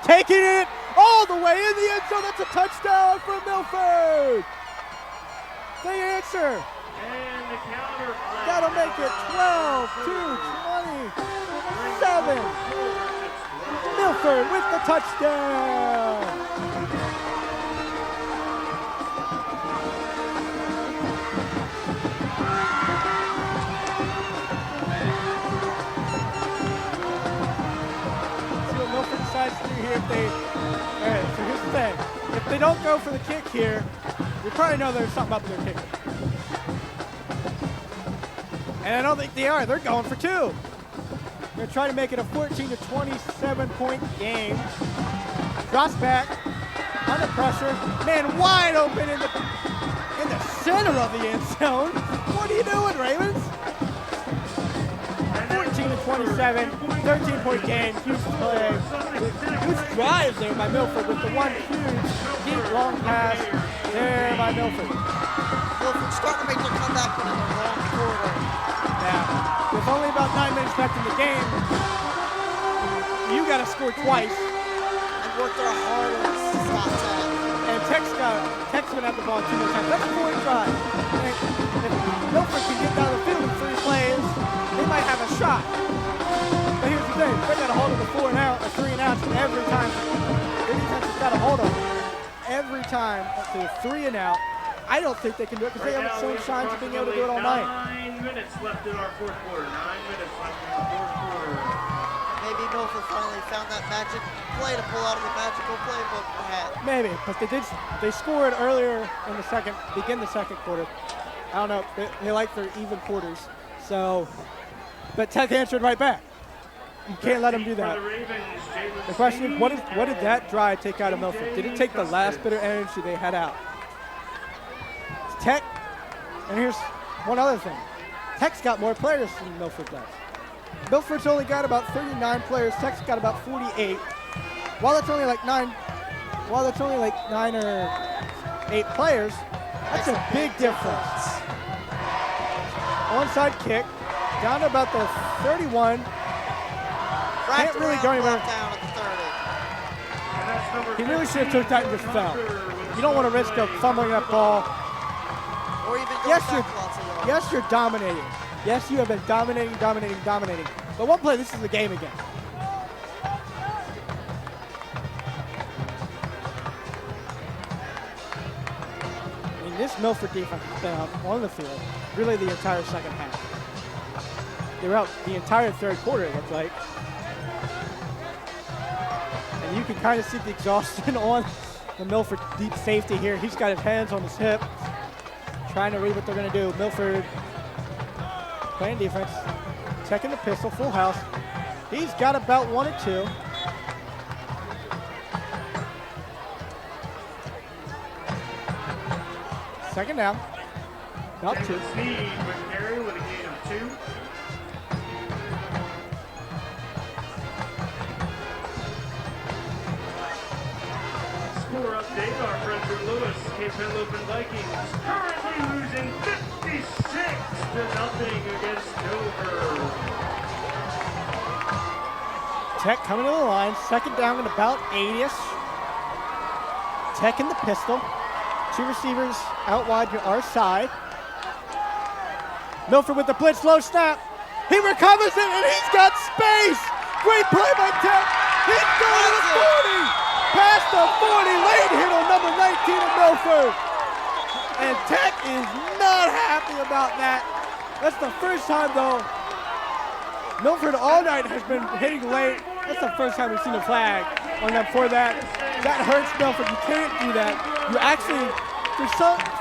S3: taking it all the way in the end zone. That's a touchdown for Milford. They answer.
S2: And the counter flag.
S3: That'll make it 12-27. Milford with the touchdown. See what Milford decides to do here if they, all right, so here's the thing. If they don't go for the kick here, you probably know there's something up with their kicker. And I don't think they are. They're going for two. They're trying to make it a 14-27 point game. Drops back, under pressure. Man, wide open in the center of the end zone. What are you doing, Ravens? 14-27, 13-point game. Huge play. Huge drive there by Milford with the one huge, deep, long pass there by Milford.
S4: Milford starting to make their comeback in the long corridor.
S3: Yeah. With only about 9 minutes left in the game, you got to score twice.
S4: And work their hardest to stop that.
S3: And Tech's going to have the ball 2 more times. That's a 4 drive. And if Milford can get down the field in 3 plays, they might have a shot. But here's the thing, they got a hold of the 4 and out, or 3 and outs every time. The defense has got a hold of them every time up to 3 and out. I don't think they can do it because they haven't shown signs of being able to do it all night.
S2: 9 minutes left in our fourth quarter. 9 minutes left in our fourth quarter.
S4: Maybe Milford finally found that magic play to pull out of the magical playbook they had.
S3: Maybe, but they scored earlier in the begin the second quarter. I don't know, they like their even quarters. So, but Tech answered right back. You can't let them do that. The question is, what did that drive take out of Milford? Did it take the last bit of energy they had out? Tech, and here's one other thing. Tech's got more players than Milford does. Milford's only got about 39 players. Tech's got about 48. While that's only like 9 or 8 players, that's a big difference. Onside kick, down to about the 31. Can't really go anywhere.
S4: Down at the 30.
S3: He really should have took that and just fell. You don't want to risk fumbling that ball.
S4: Or even
S3: Yes, you're dominating. Yes, you have been dominating. But one play, this is the game again. I mean, this Milford defense has been on the field really the entire second half. They were out the entire third quarter, it looked like. And you can kind of see the exhaustion on the Milford deep safety here. He's got his hands on his hip, trying to read what they're going to do. Milford playing defense, checking the pistol, full house. He's got about 1 or 2. Second down, about 2.
S2: Sneed with carry with a gain of 2. Score update, our friends in Lewis, Cape Henlopen Vikings currently losing 56-0 against Dover.
S3: Tech coming to the line, second down and about 80-ish. Tech in the pistol. 2 receivers out wide to our side. Milford with the blitz, low snap. He recovers it and he's got space. Great play by Tech. He's going to the 40. Past the 40, late hit on number 19 of Milford. And Tech is not happy about that. That's the first time though. Milford all night has been hitting late. That's the first time we've seen a flag on them for that. That hurts Milford. You can't do that. You actually,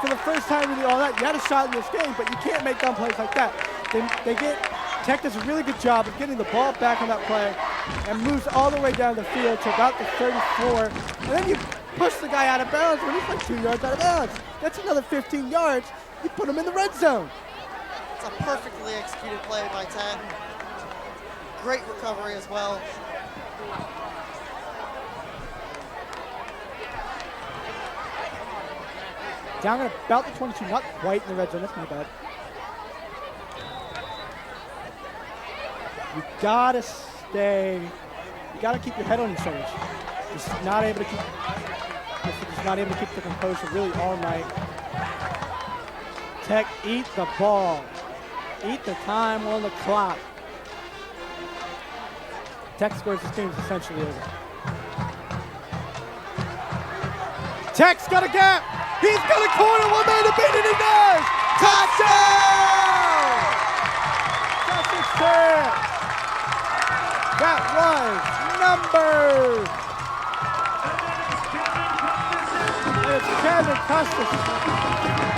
S3: for the first time in all that, you had a shot in this game, but you can't make dumb plays like that. Tech does a really good job of getting the ball back on that play and moves all the way down the field to about the 34. And then you push the guy out of bounds when he's like 2 yards out of bounds. That's another 15 yards. You put him in the red zone.
S4: It's a perfectly executed play by Tech. Great recovery as well.
S3: Down at about the 22, not quite in the red zone. That's my bad. You gotta keep your head on your shoulders. Just not able to keep. Just not able to keep the composure really all night. Tech, eat the ball. Eat the time on the clock. Tech scores, this game's essentially over. Tech's got a gap. He's got a corner. One man to beat it. He does. Touchdown! Sussex Tech. That was number. And it's Kevin Custis.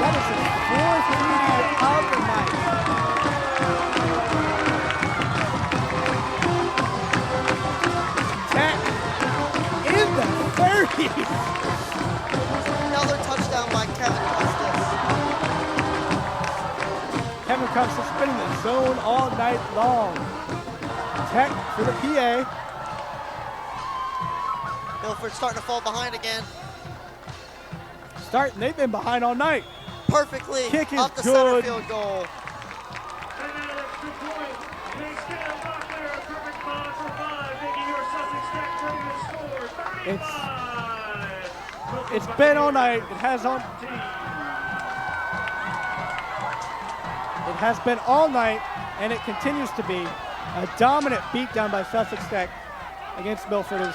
S3: That is his fourth TD of the night. Tech in the 30s.
S4: Another touchdown by Kevin Custis.
S3: Kevin Custis spinning the zone all night long. Tech for the PA.
S4: Milford starting to fall behind again.
S3: They've been behind all night.
S4: Perfectly
S3: Kick is
S4: up the center
S3: good.
S4: field goal.
S2: And an extra point. They stand back there. Perfect spot for 5, making your Sussex Tech ready to score. 35.
S3: It's been all night. It has been all night, and it continues to be a dominant beatdown by Sussex Tech against Milford. As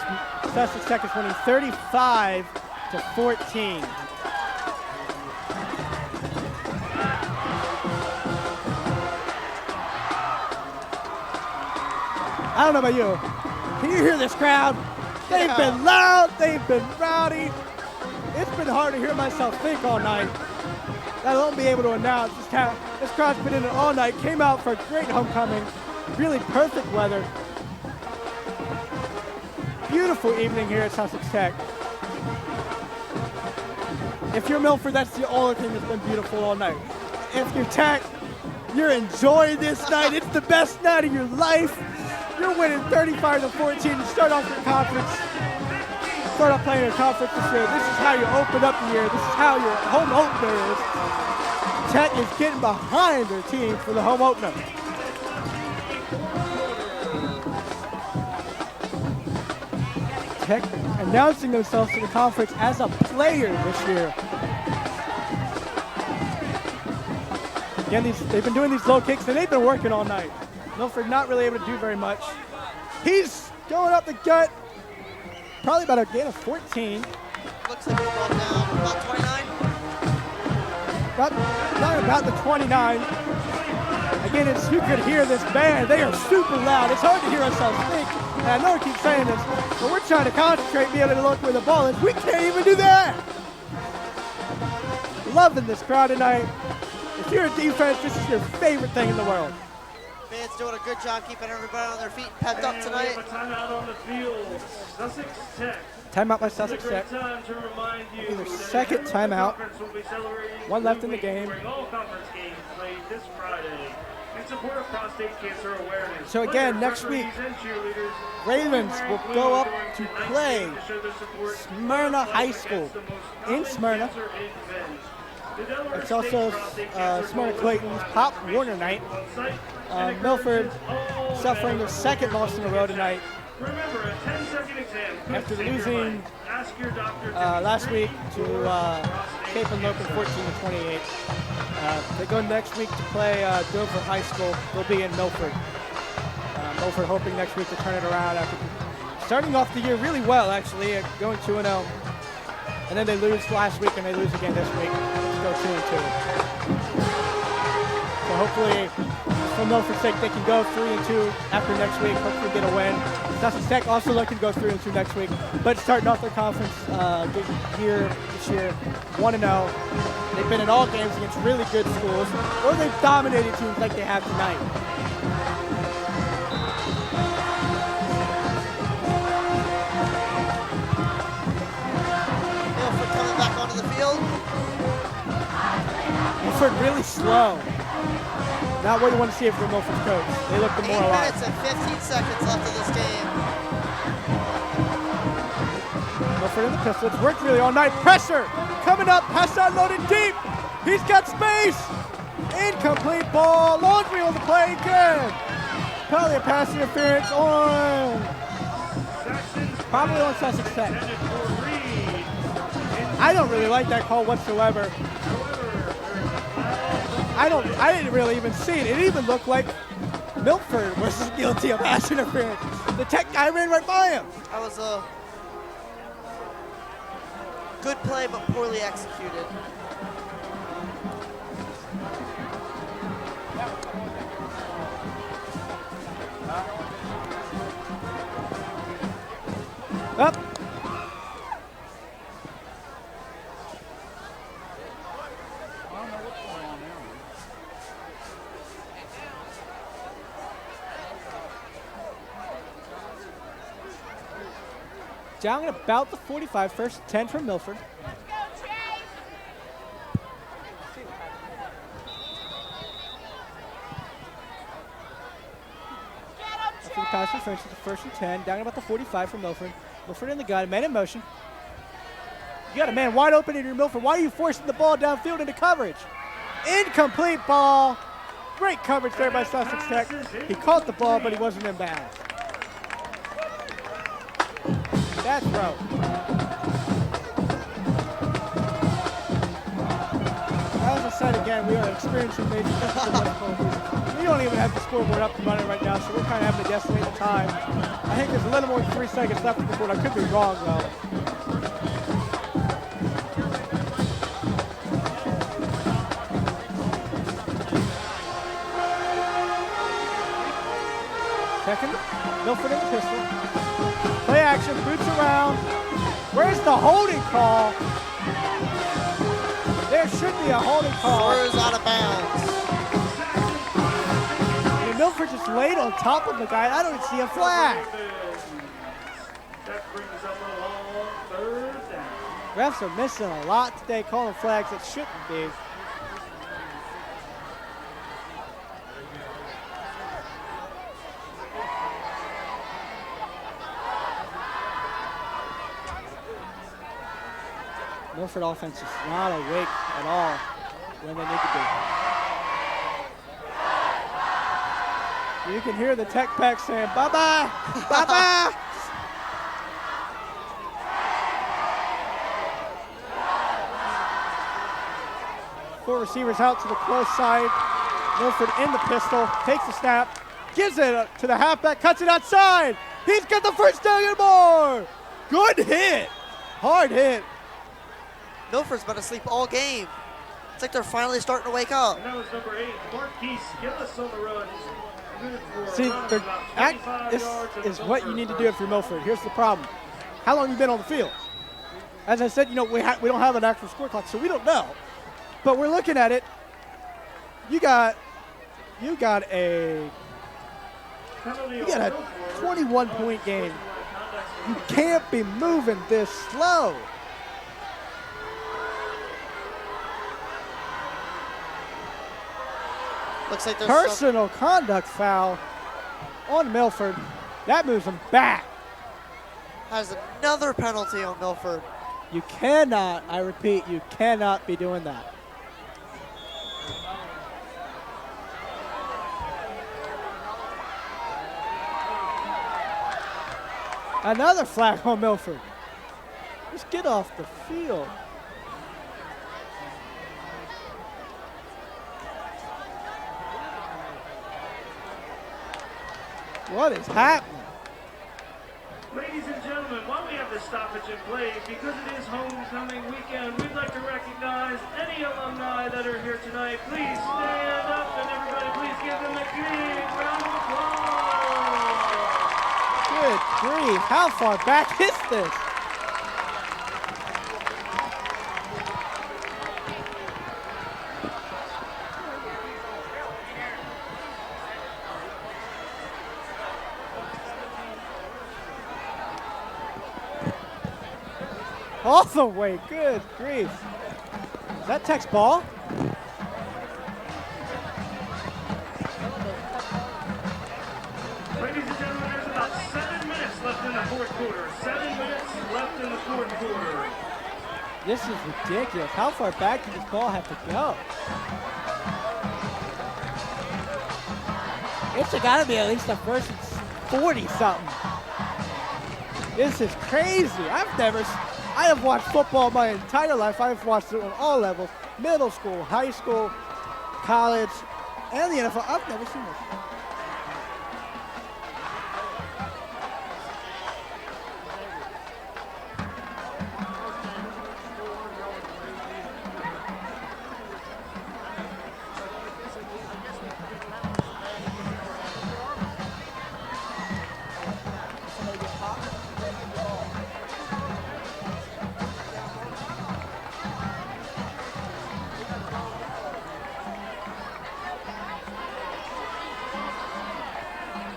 S3: Sussex Tech is winning 35-14. I don't know about you. Can you hear this crowd? They've been loud. They've been rowdy. It's been hard to hear myself think all night. I won't be able to announce. This crowd's been in it all night. Came out for a great homecoming. Really perfect weather. Beautiful evening here at Sussex Tech. If you're Milford, that's the only thing that's been beautiful all night. If you're Tech, you're enjoying this night. It's the best night of your life. You're winning 35-14 to start off your conference. Start off playing your conference this year. This is how you open up the year. This is how your home opener is. Tech is getting behind their team for the home opener. Tech announcing themselves to the conference as a player this year. Again, they've been doing these low kicks and they've been working all night. Milford not really able to do very much. He's going up the gut. Probably about a gain of 14.
S4: Looks like he's brought down about 29.
S3: About the 29. Again, you could hear this band. They are super loud. It's hard to hear ourselves speak. And I know I keep saying this, but we're trying to concentrate, be able to look where the ball is. We can't even do that. Loving this crowd tonight. If you're a defense, this is your favorite thing in the world.
S4: Fans doing a good job keeping everybody on their feet pepped up tonight.
S2: We have a timeout on the field. Sussex Tech.
S3: Timeout by Sussex Tech.
S2: Time to remind you
S3: Their
S2: that
S3: second
S2: the
S3: timeout.
S2: conference will be celebrating
S3: One left in the game.
S2: during all conference games played this Friday in support of prostate cancer awareness.
S3: So again,
S2: Players,
S3: next
S2: referees,
S3: week,
S2: and cheerleaders
S3: Ravens will
S2: wear
S3: go
S2: blue
S3: up
S2: during
S3: to
S2: tonight's
S3: play
S2: game to show their support
S3: Smyrna
S2: for the
S3: High
S2: fight
S3: School
S2: against the most
S3: in
S2: common
S3: Smyrna.
S2: cancer in men. The Delaware
S3: It's
S2: State
S3: also
S2: Prostate Cancer
S3: Smyrna
S2: Bowl
S3: Clayton's
S2: will
S3: Pop
S2: have
S3: Warner night.
S2: on site and
S3: Milford
S2: encourages all
S3: suffering their
S2: men
S3: second loss in a row tonight
S2: Remember, a 10-second exam could
S3: after
S2: save your
S3: losing
S2: life. Ask your doctor
S3: last week to Cape and Logan 14-28. They go next week to play Dover High School. They'll be in Milford. Milford hoping next week to turn it around after starting off the year really well, actually, going 2-0. And then they lose last week and they lose again this week. Go 2-2. So hopefully, for Milford's sake, they can go 3-2 after next week. Hopefully get a win. Sussex Tech also looking to go 3-2 next week. But starting off their conference year this year, 1-0. They've been in all games against really good schools, or they've dominated teams like they have tonight.
S4: Milford coming back onto the field.
S3: Milford really slow. Not what you want to see from Milford's coach. They look
S4: 8
S3: demoralized.
S4: minutes and 15 seconds left of this game.
S3: Milford in the pistol. It's worked really all night. Pressure coming up. Pass out loaded deep. He's got space. Incomplete ball. Laundry on the play again. Probably a pass interference on.
S2: Saxon's
S3: Probably on Sussex Tech.
S2: Intended for Reed.
S3: I don't really like that call whatsoever. I didn't really even see it. It even looked like Milford was guilty of pass interference. The Tech guy ran right by him.
S4: That was a good play, but poorly executed.
S3: Up. Down at about the 45, first 10 from Milford. After the pass interference, it's the first and 10, down at about the 45 from Milford. Milford in the gun, man in motion. You got a man wide open in your Milford. Why are you forcing the ball downfield into coverage? Incomplete ball. Great coverage there by Sussex Tech. He caught the ball, but he wasn't in bounds. That's row. As I said again, we are experiencing major technical difficulties. We don't even have the scoreboard up and running right now, so we're kind of having to guesstimate the time. I think there's a little more than 3 seconds left in the board. I could be wrong, though. Second, Milford in the pistol. Play action, boots around. Where's the holding call? There should be a holding call.
S4: Throws out of bounds.
S3: And Milford just laid on top of the guy. I don't see a flag.
S2: That brings up a long third down.
S3: Refs are missing a lot today, calling flags that shouldn't be. Milford offense is not awake at all when they need to be. You can hear the Tech pack saying, bye-bye, bye-bye. Four receivers out to the close side. Milford in the pistol, takes the snap, gives it to the halfback, cuts it outside. He's got the first down and more. Good hit, hard hit.
S4: Milford's been asleep all game. It's like they're finally starting to wake up.
S2: And that was number 8, Marquise Gillis on the run. Good for a
S3: See,
S2: run of
S3: the
S2: about 25
S3: this
S2: yards and
S3: is
S2: no
S3: what you
S2: first
S3: need to
S2: down.
S3: do if you're Milford. Here's the problem. How long you been on the field? As I said, you know, we don't have an actual score clock, so we don't know. But we're looking at it. You got a
S2: Penalty
S3: you
S2: on
S3: got a
S2: Milford.
S3: 21-point game. You can't be moving this slow.
S4: Looks like there's some,
S3: Personal conduct foul on Milford. That moves him back.
S4: has another penalty on Milford.
S3: You cannot, I repeat, you cannot be doing that. Another flag on Milford. Just get off the field. What is happening?
S2: Ladies and gentlemen, while we have this stoppage in play, because it is homecoming weekend, we'd like to recognize any alumni that are here tonight. Please stand up and everybody please give them a big round of applause.
S3: Good grief. How far back is this? All the way. Good grief. Is that Tech's ball?
S2: Ladies and gentlemen, there's about 7 minutes left in the fourth quarter. 7 minutes left in the fourth quarter.
S3: This is ridiculous. How far back does this ball have to go? It's got to be at least the first 40-something. This is crazy. I have watched football my entire life. I've watched it on all levels, middle school, high school, college, and the NFL. I've never seen this.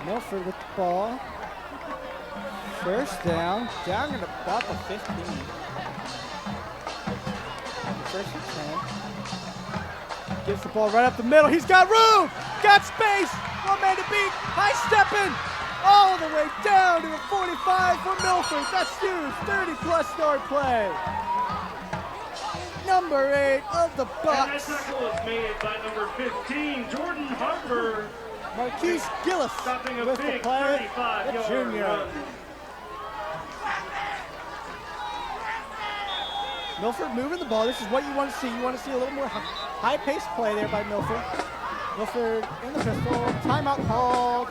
S3: Milford with the ball. First down at about the 15. First and 10. Gives the ball right up the middle. He's got room, got space. One man to beat. High stepping all the way down to the 45 for Milford. That's huge. 30-plus yard play. Number 8 of the
S2: And
S3: Bucks.
S2: that tackle is made by number 15, Jordan Harper.
S3: Marquise Gillis
S2: Stopping a
S3: with the
S2: big
S3: play.
S2: 35-yard
S3: The junior.
S2: run.
S3: Milford moving the ball. This is what you want to see. You want to see a little more high-paced play there by Milford. Milford in the pistol. Timeout called.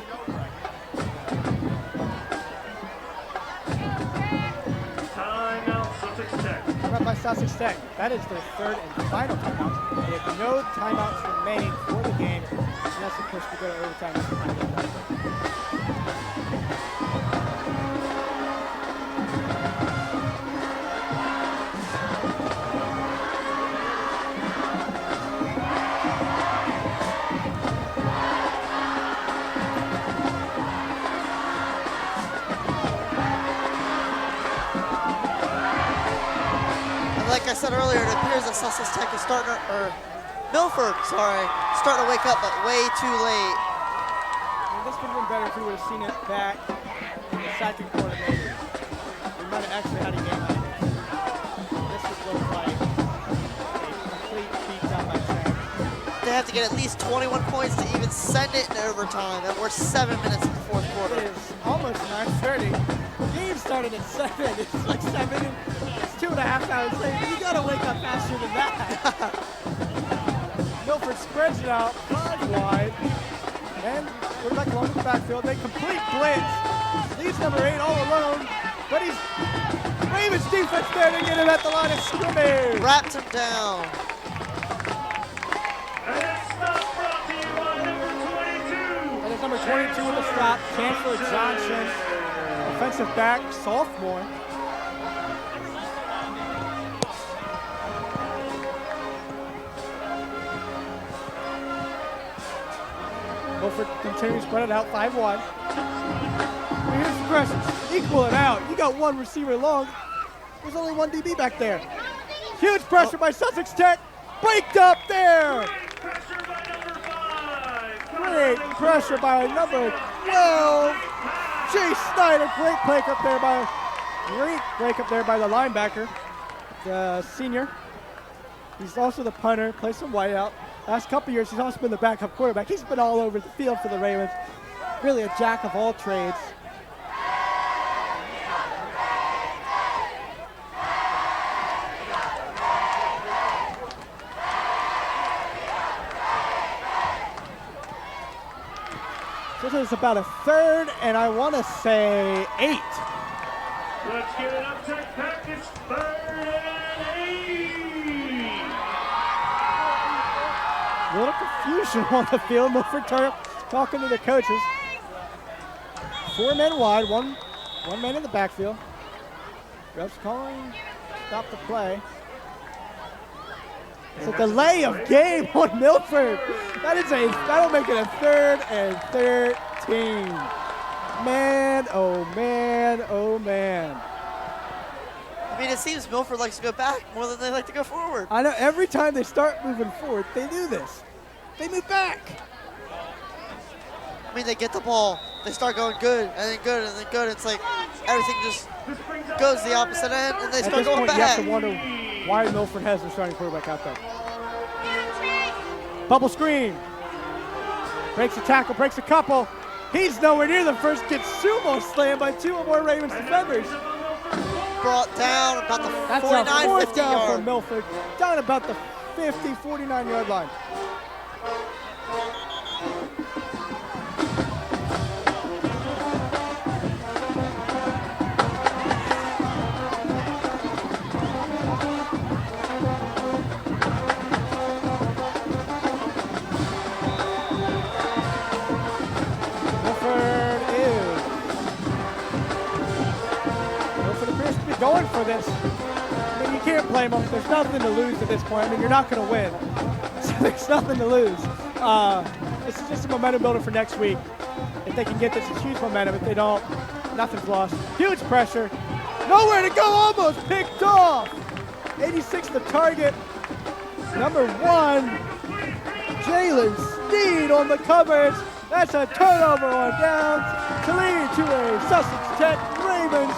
S2: Timeout, Sussex Tech.
S3: Timeout by Sussex Tech. That is their third and final timeout. They have no timeouts remaining for the game. Unless, of course, we go to overtime. That's the time they go.
S4: Like I said earlier, it appears that Sussex Tech is starting to, or Milford, sorry, starting to wake up, but way too late.
S3: This would have been better if we would have seen it back in the second quarter, maybe. We might have actually had a game out of it. This would look like a complete beatdown by Tech.
S4: They have to get at least 21 points to even send it in overtime, and we're 7 minutes in the fourth quarter.
S3: It is almost 9:30. The game started at 7. It's like 7. It's 2.5 hours later. You gotta wake up faster than that. Milford spreads it out 5 wide. And quarterback along the backfield. They complete blitz. Leaves number 8 all alone. But he's Ravens defense there to get him at the line of scrimmage.
S4: Wrapped him down.
S2: And it's not brought to you by number 22.
S3: And it's number 22 with the stop. Chancellor Johnson, offensive back, sophomore. Milford continues to spread it out 5 wide. Here's the pressure. Equal it out. You got one receiver long. There's only one DB back there. Huge pressure by Sussex Tech. Breaked up there.
S2: Pressure by number 5.
S3: Great pressure by number 12. Chase Snyder. Great break up there by the linebacker, the senior. He's also the punter. Plays some wide out. Last couple years, he's also been the backup quarterback. He's been all over the field for the Ravens. Really a jack of all trades. So this is about a third, and I want to say 8.
S2: Let's get it up to package 3rd and 8.
S3: A little confusion on the field. Milford talking to the coaches. 4 men wide, one man in the backfield. Refs calling, stop the play. It's a delay of game on Milford. That'll make it a 3rd and 13. Man, oh man, oh man.
S4: I mean, it seems Milford likes to go back more than they like to go forward.
S3: I know every time they start moving forward, they do this. They move back.
S4: I mean, they get the ball, they start going good, and then good, and then good. It's like everything just goes the opposite end, and they
S3: At
S4: start
S3: this
S4: going
S3: point, you have
S4: back.
S3: to wonder why Milford has their starting quarterback out there. Bubble screen. Breaks a tackle, breaks a couple. He's nowhere near the first. Gets sumo slammed by 2 or more Ravens defenders.
S4: Brought down about the
S3: That's
S4: 49,
S3: a 4th
S4: 50
S3: down for
S4: yard.
S3: Milford. Down about the 50, 49-yard line. Going for this. I mean, you can't blame them. There's nothing to lose at this point. I mean, you're not going to win. So there's nothing to lose. This is just a momentum builder for next week. If they can get this, it's huge momentum. If they don't, nothing's lost. Huge pressure. Nowhere to go, almost picked off. 86 the target. Number 1, Jalen Sneed on the covers. That's a turnover on downs to lead to a Sussex Tech Ravens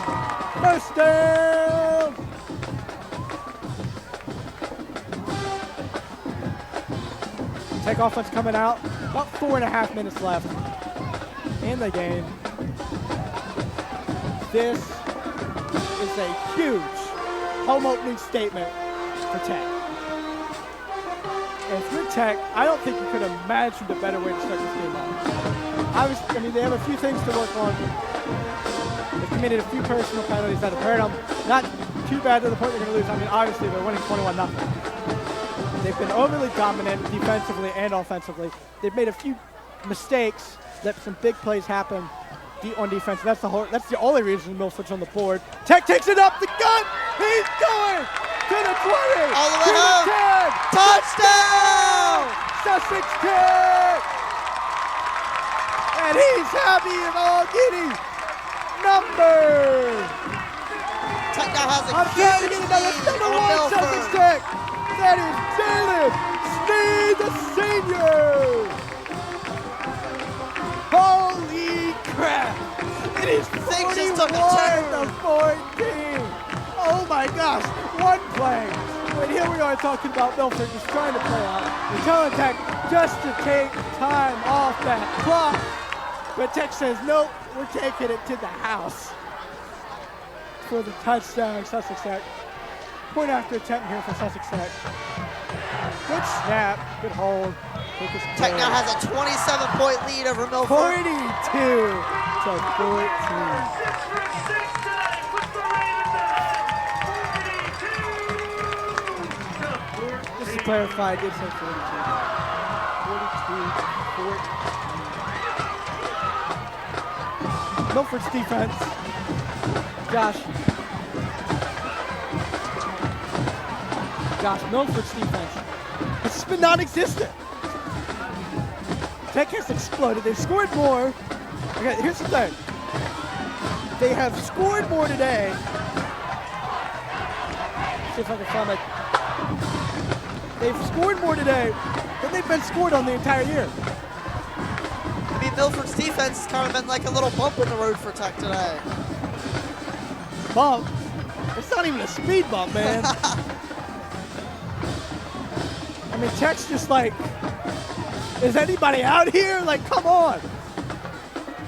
S3: first down. Tech offense coming out. About 4.5 minutes left in the game. This is a huge home opening statement for Tech. And if you're Tech, I don't think you could imagine a better way to start this game off. I mean, they have a few things to work on. They committed a few personal penalties that have hurt them. Not too bad to the point they're going to lose. I mean, obviously, they're winning 21-0. They've been overly dominant defensively and offensively. They've made a few mistakes, let some big plays happen on defense. That's the only reason Milford's on the board. Tech takes it up the gut. He's going to the 20.
S4: All the way home.
S3: 10.
S4: Touchdown!
S3: Sussex Tech. And he's happy and all giddy. Number.
S4: Tech now has a
S3: I'm trying to
S4: huge
S3: get another
S4: lead
S3: number
S4: on
S3: 1
S4: Milford.
S3: Sussex Tech. That is Jalen Sneed, the senior. Holy crap. It is
S4: Things
S3: 41
S4: just took a turn.
S3: to 14. Oh my gosh, one play. And here we are talking about Milford just trying to play out. We're telling Tech just to take time off that clock. But Tech says, nope, we're taking it to the house. For the touchdown, Sussex Tech. Point after attempt here for Sussex Tech. Good snap, good hold.
S4: Tech now has a 27-point lead over Milford.
S3: 42 to 14. Just to clarify, I did say 42. 42 to 14. Milford's defense. Josh Milford's defense has just been non-existent. Tech has exploded. They've scored more. Okay, here's the thing. They have scored more today. Let's see if I can find my. They've scored more today than they've been scored on the entire year.
S4: I mean, Milford's defense has kind of been like a little bump in the road for Tech today.
S3: Bump? It's not even a speed bump, man. I mean, Tech's just like, is anybody out here? Like, come on.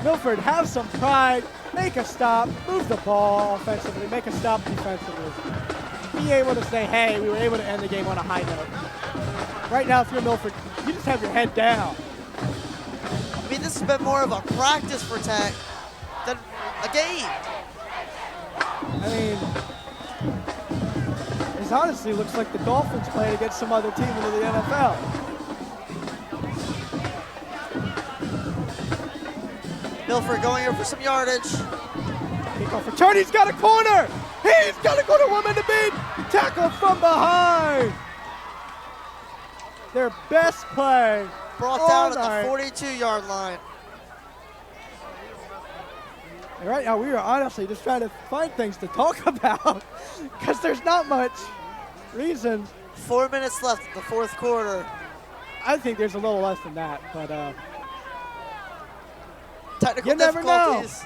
S3: Milford, have some pride. Make a stop. Move the ball offensively. Make a stop defensively. Be able to say, hey, we were able to end the game on a high note. Right now, if you're Milford, you just have your head down.
S4: I mean, this has been more of a practice for Tech than a game.
S3: I mean, this honestly looks like the Dolphins playing against some other team in the NFL.
S4: Milford going here for some yardage.
S3: Kickoff return, he's got a corner! He's got a corner, woman to beat! Tackle from behind! Their best play.
S4: Brought down
S3: all
S4: at the
S3: night.
S4: 42-yard line.
S3: And right now, we are honestly just trying to find things to talk about because there's not much reason.
S4: 4 minutes left in the fourth quarter.
S3: I think there's a little less than that, but
S4: Technical
S3: you never know.
S4: difficulties.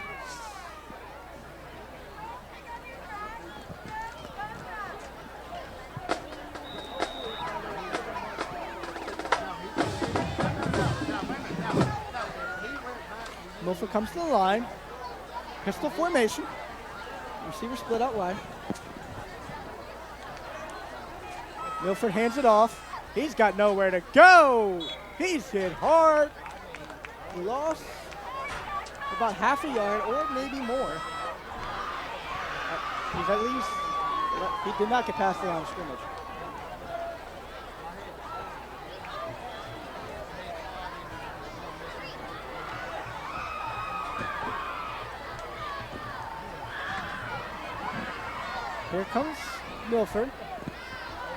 S3: Milford comes to the line. Pistol formation. Receiver split out wide. Milford hands it off. He's got nowhere to go. He's hit hard. He lost about half a yard or maybe more. He's at least, he did not get past the line of scrimmage. Here comes Milford.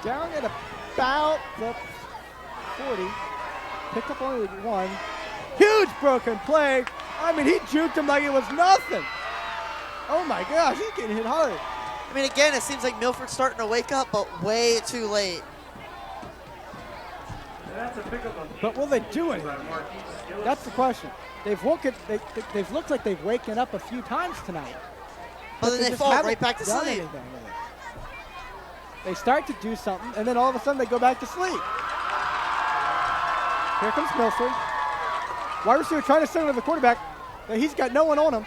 S3: Down at about the 40. Picked up only one. Huge broken play. I mean, he juked him like it was nothing. Oh my gosh, he's getting hit hard.
S4: I mean, again, it seems like Milford's starting to wake up, but way too late.
S3: But will they do anything? That's the question. They've looked like they've waken up a few times tonight.
S4: But then they
S3: just
S4: fall
S3: haven't
S4: right back to
S3: done
S4: sleep.
S3: anything with it. They start to do something, and then all of a sudden they go back to sleep. Here comes Milford. Wide receiver trying to send him to the quarterback. He's got no one on him.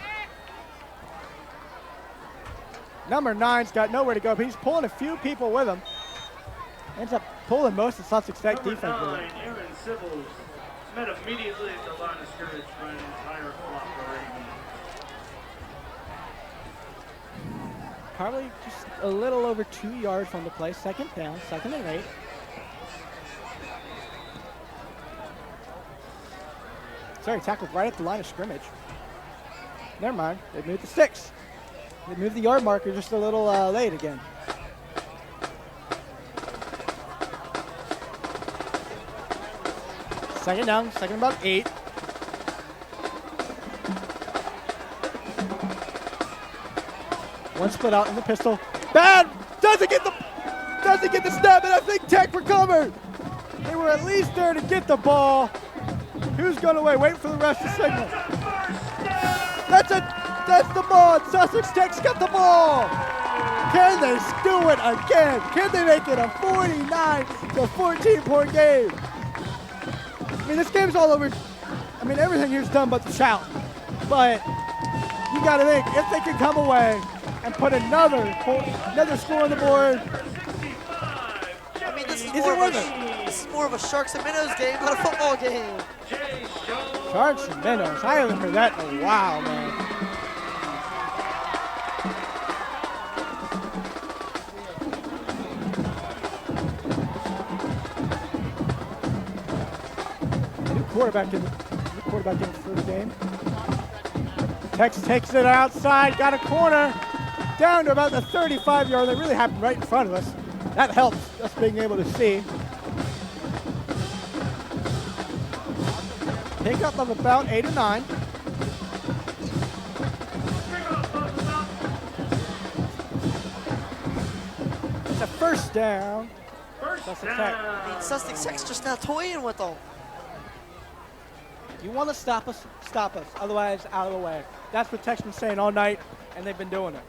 S3: Number 9's got nowhere to go, but he's pulling a few people with him. Ends up pulling most of Sussex Tech defense with him.
S2: Aaron Sybil's met immediately at the line of scrimmage by an entire flock already.
S3: Probably just a little over 2 yards from the play. Second down, 2nd and 8. Sorry, tackled right at the line of scrimmage. Never mind, they moved to 6. They moved the yard marker just a little late again. Second down, second about 8. One split out in the pistol. Bad! Doesn't get the snap, and I think Tech recovered. They were at least there to get the ball. Who's going away? Wait for the rest to signal. That's the ball. Sussex Tech's got the ball. Can they do it again? Can they make it a 49 to 14-point game? I mean, this game's all over. I mean, everything here's done but the shout. But you got to think, if they can come away and put another score on the board.
S4: I mean, this is more of a Sharks and Minnows game, not a football game.
S3: Sharks and Minnows. I haven't heard that in a while, man. New quarterback in for the game. Tex takes it outside, got a corner, down to about the 35-yard. That really happened right in front of us. That helps us being able to see. Pickup of about 8 or 9. It's a first down. Sussex Tech.
S4: I mean, Sussex Tech's just now toying with them.
S3: You want to stop us, stop us. Otherwise, out of the way. That's what Tech's been saying all night, and they've been doing it.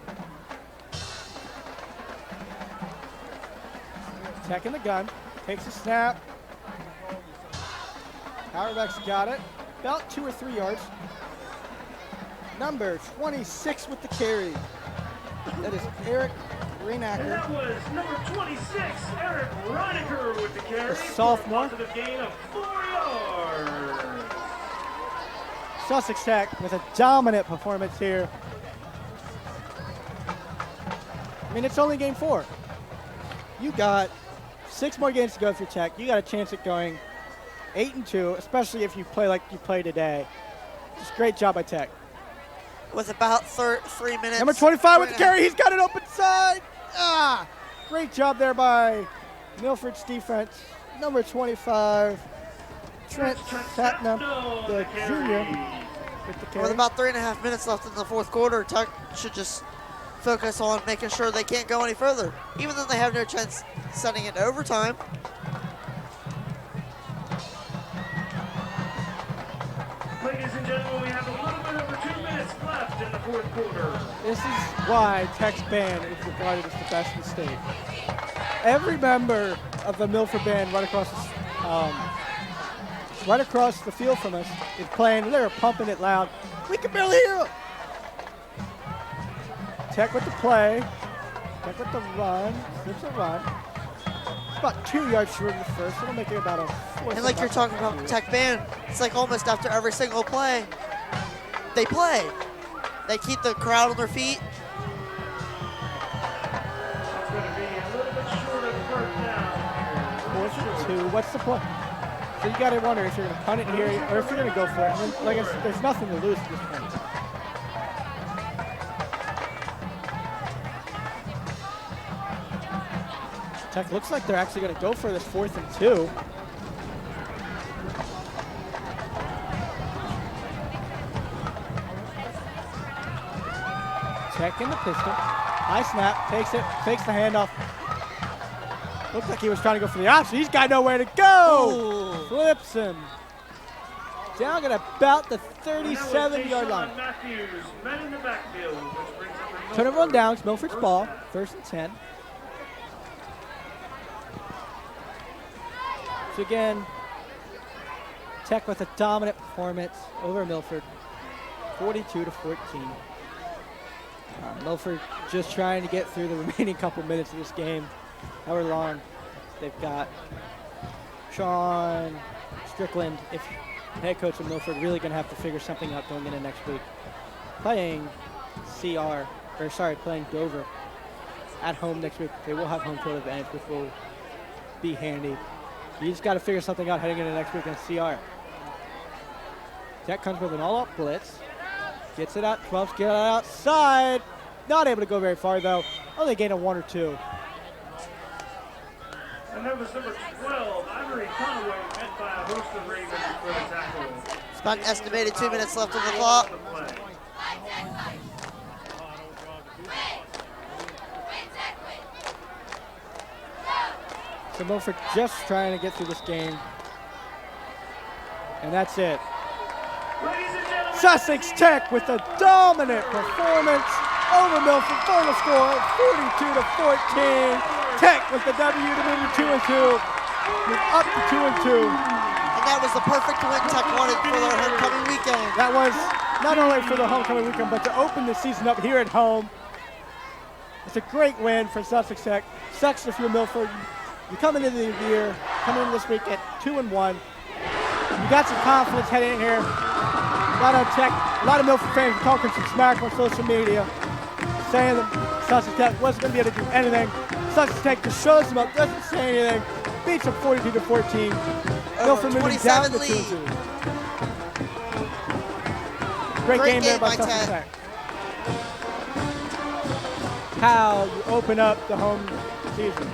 S3: Tech in the gun, takes a snap. Powerback's got it, about 2 or 3 yards. Number 26 with the carry. That is Eric Reinacker.
S2: And that was number 26, Eric Reinacker with the carry.
S3: A sophomore.
S2: For a positive gain of 4 yards.
S3: Sussex Tech with a dominant performance here. I mean, it's only game 4. You got 6 more games to go for Tech. You got a chance at going 8-2, especially if you play like you play today. Just great job by Tech.
S4: With about 3 minutes.
S3: Number 25 with the carry. He's got it open side. Great job there by Milford's defense. Number 25, Trent Satnam, the junior, with the carry.
S4: With about 3.5 minutes left in the fourth quarter, Tech should just focus on making sure they can't go any further, even though they have no chance sending it to overtime.
S2: Ladies and gentlemen, we have a little bit over 2 minutes left in the fourth quarter.
S3: This is why Tech's band is regarded as the best in the state. Every member of the Milford band right across the field from us is playing. They're pumping it loud. We can barely hear him. Tech with the play. Tech with the run. Slips a run. It's about 2 yards short of the first. It'll make it about a 4.
S4: And like you're talking about Tech Band, it's like almost after every single play, they play. They keep the crowd on their feet.
S2: It's going to be a little bit short of first down.
S3: 4th and 2. What's the point? So you got to wonder if you're going to punt it here or if you're going to go for it. I mean, like I said, there's nothing to lose at this point. Tech looks like they're actually going to go for this 4th and 2. Tech in the pistol. High snap, takes it, fakes the handoff. Looks like he was trying to go for the option. He's got nowhere to go.
S4: Ooh.
S3: Flips him. Down at about the 37-yard line.
S2: Matthews, men in the backfield, which brings up the
S3: Turnover on downs, Milford's ball, 1st and 10. So again, Tech with a dominant performance over Milford, 42-14. Milford just trying to get through the remaining couple minutes of this game. However long they've got. Sean Strickland, if head coach of Milford, really going to have to figure something out going into next week. Playing playing Dover at home next week. They will have home field advantage, which will be handy. You just got to figure something out heading into next week against CR. Tech comes with an all-up blitz. Gets it out, 12, get it outside. Not able to go very far, though. Only gain of 1 or 2.
S2: And that was number 12, Ivory Conway, met by a host of Ravens for the tackle.
S4: It's about an estimated 2 minutes left on the clock.
S3: So Milford just trying to get through this game. And that's it. Sussex Tech with a dominant performance over Milford. Final score 42-14. Tech with the W to move to 2-2. Move up to 2-2.
S4: And that was the perfect win Tech wanted for their homecoming weekend.
S3: That was not only for the homecoming weekend, but to open the season up here at home. It's a great win for Sussex Tech. Sucks if you're Milford. You come into the year, coming into this week at 2-1. You got some confidence heading in here. A lot of Milford fans talking some smack on social media, saying that Sussex Tech wasn't going to be able to do anything. Sussex Tech just shows them up, doesn't say anything, beats them 42-14. Milford moving down to 2-2. Great game there by Sussex Tech. How you open up the home season.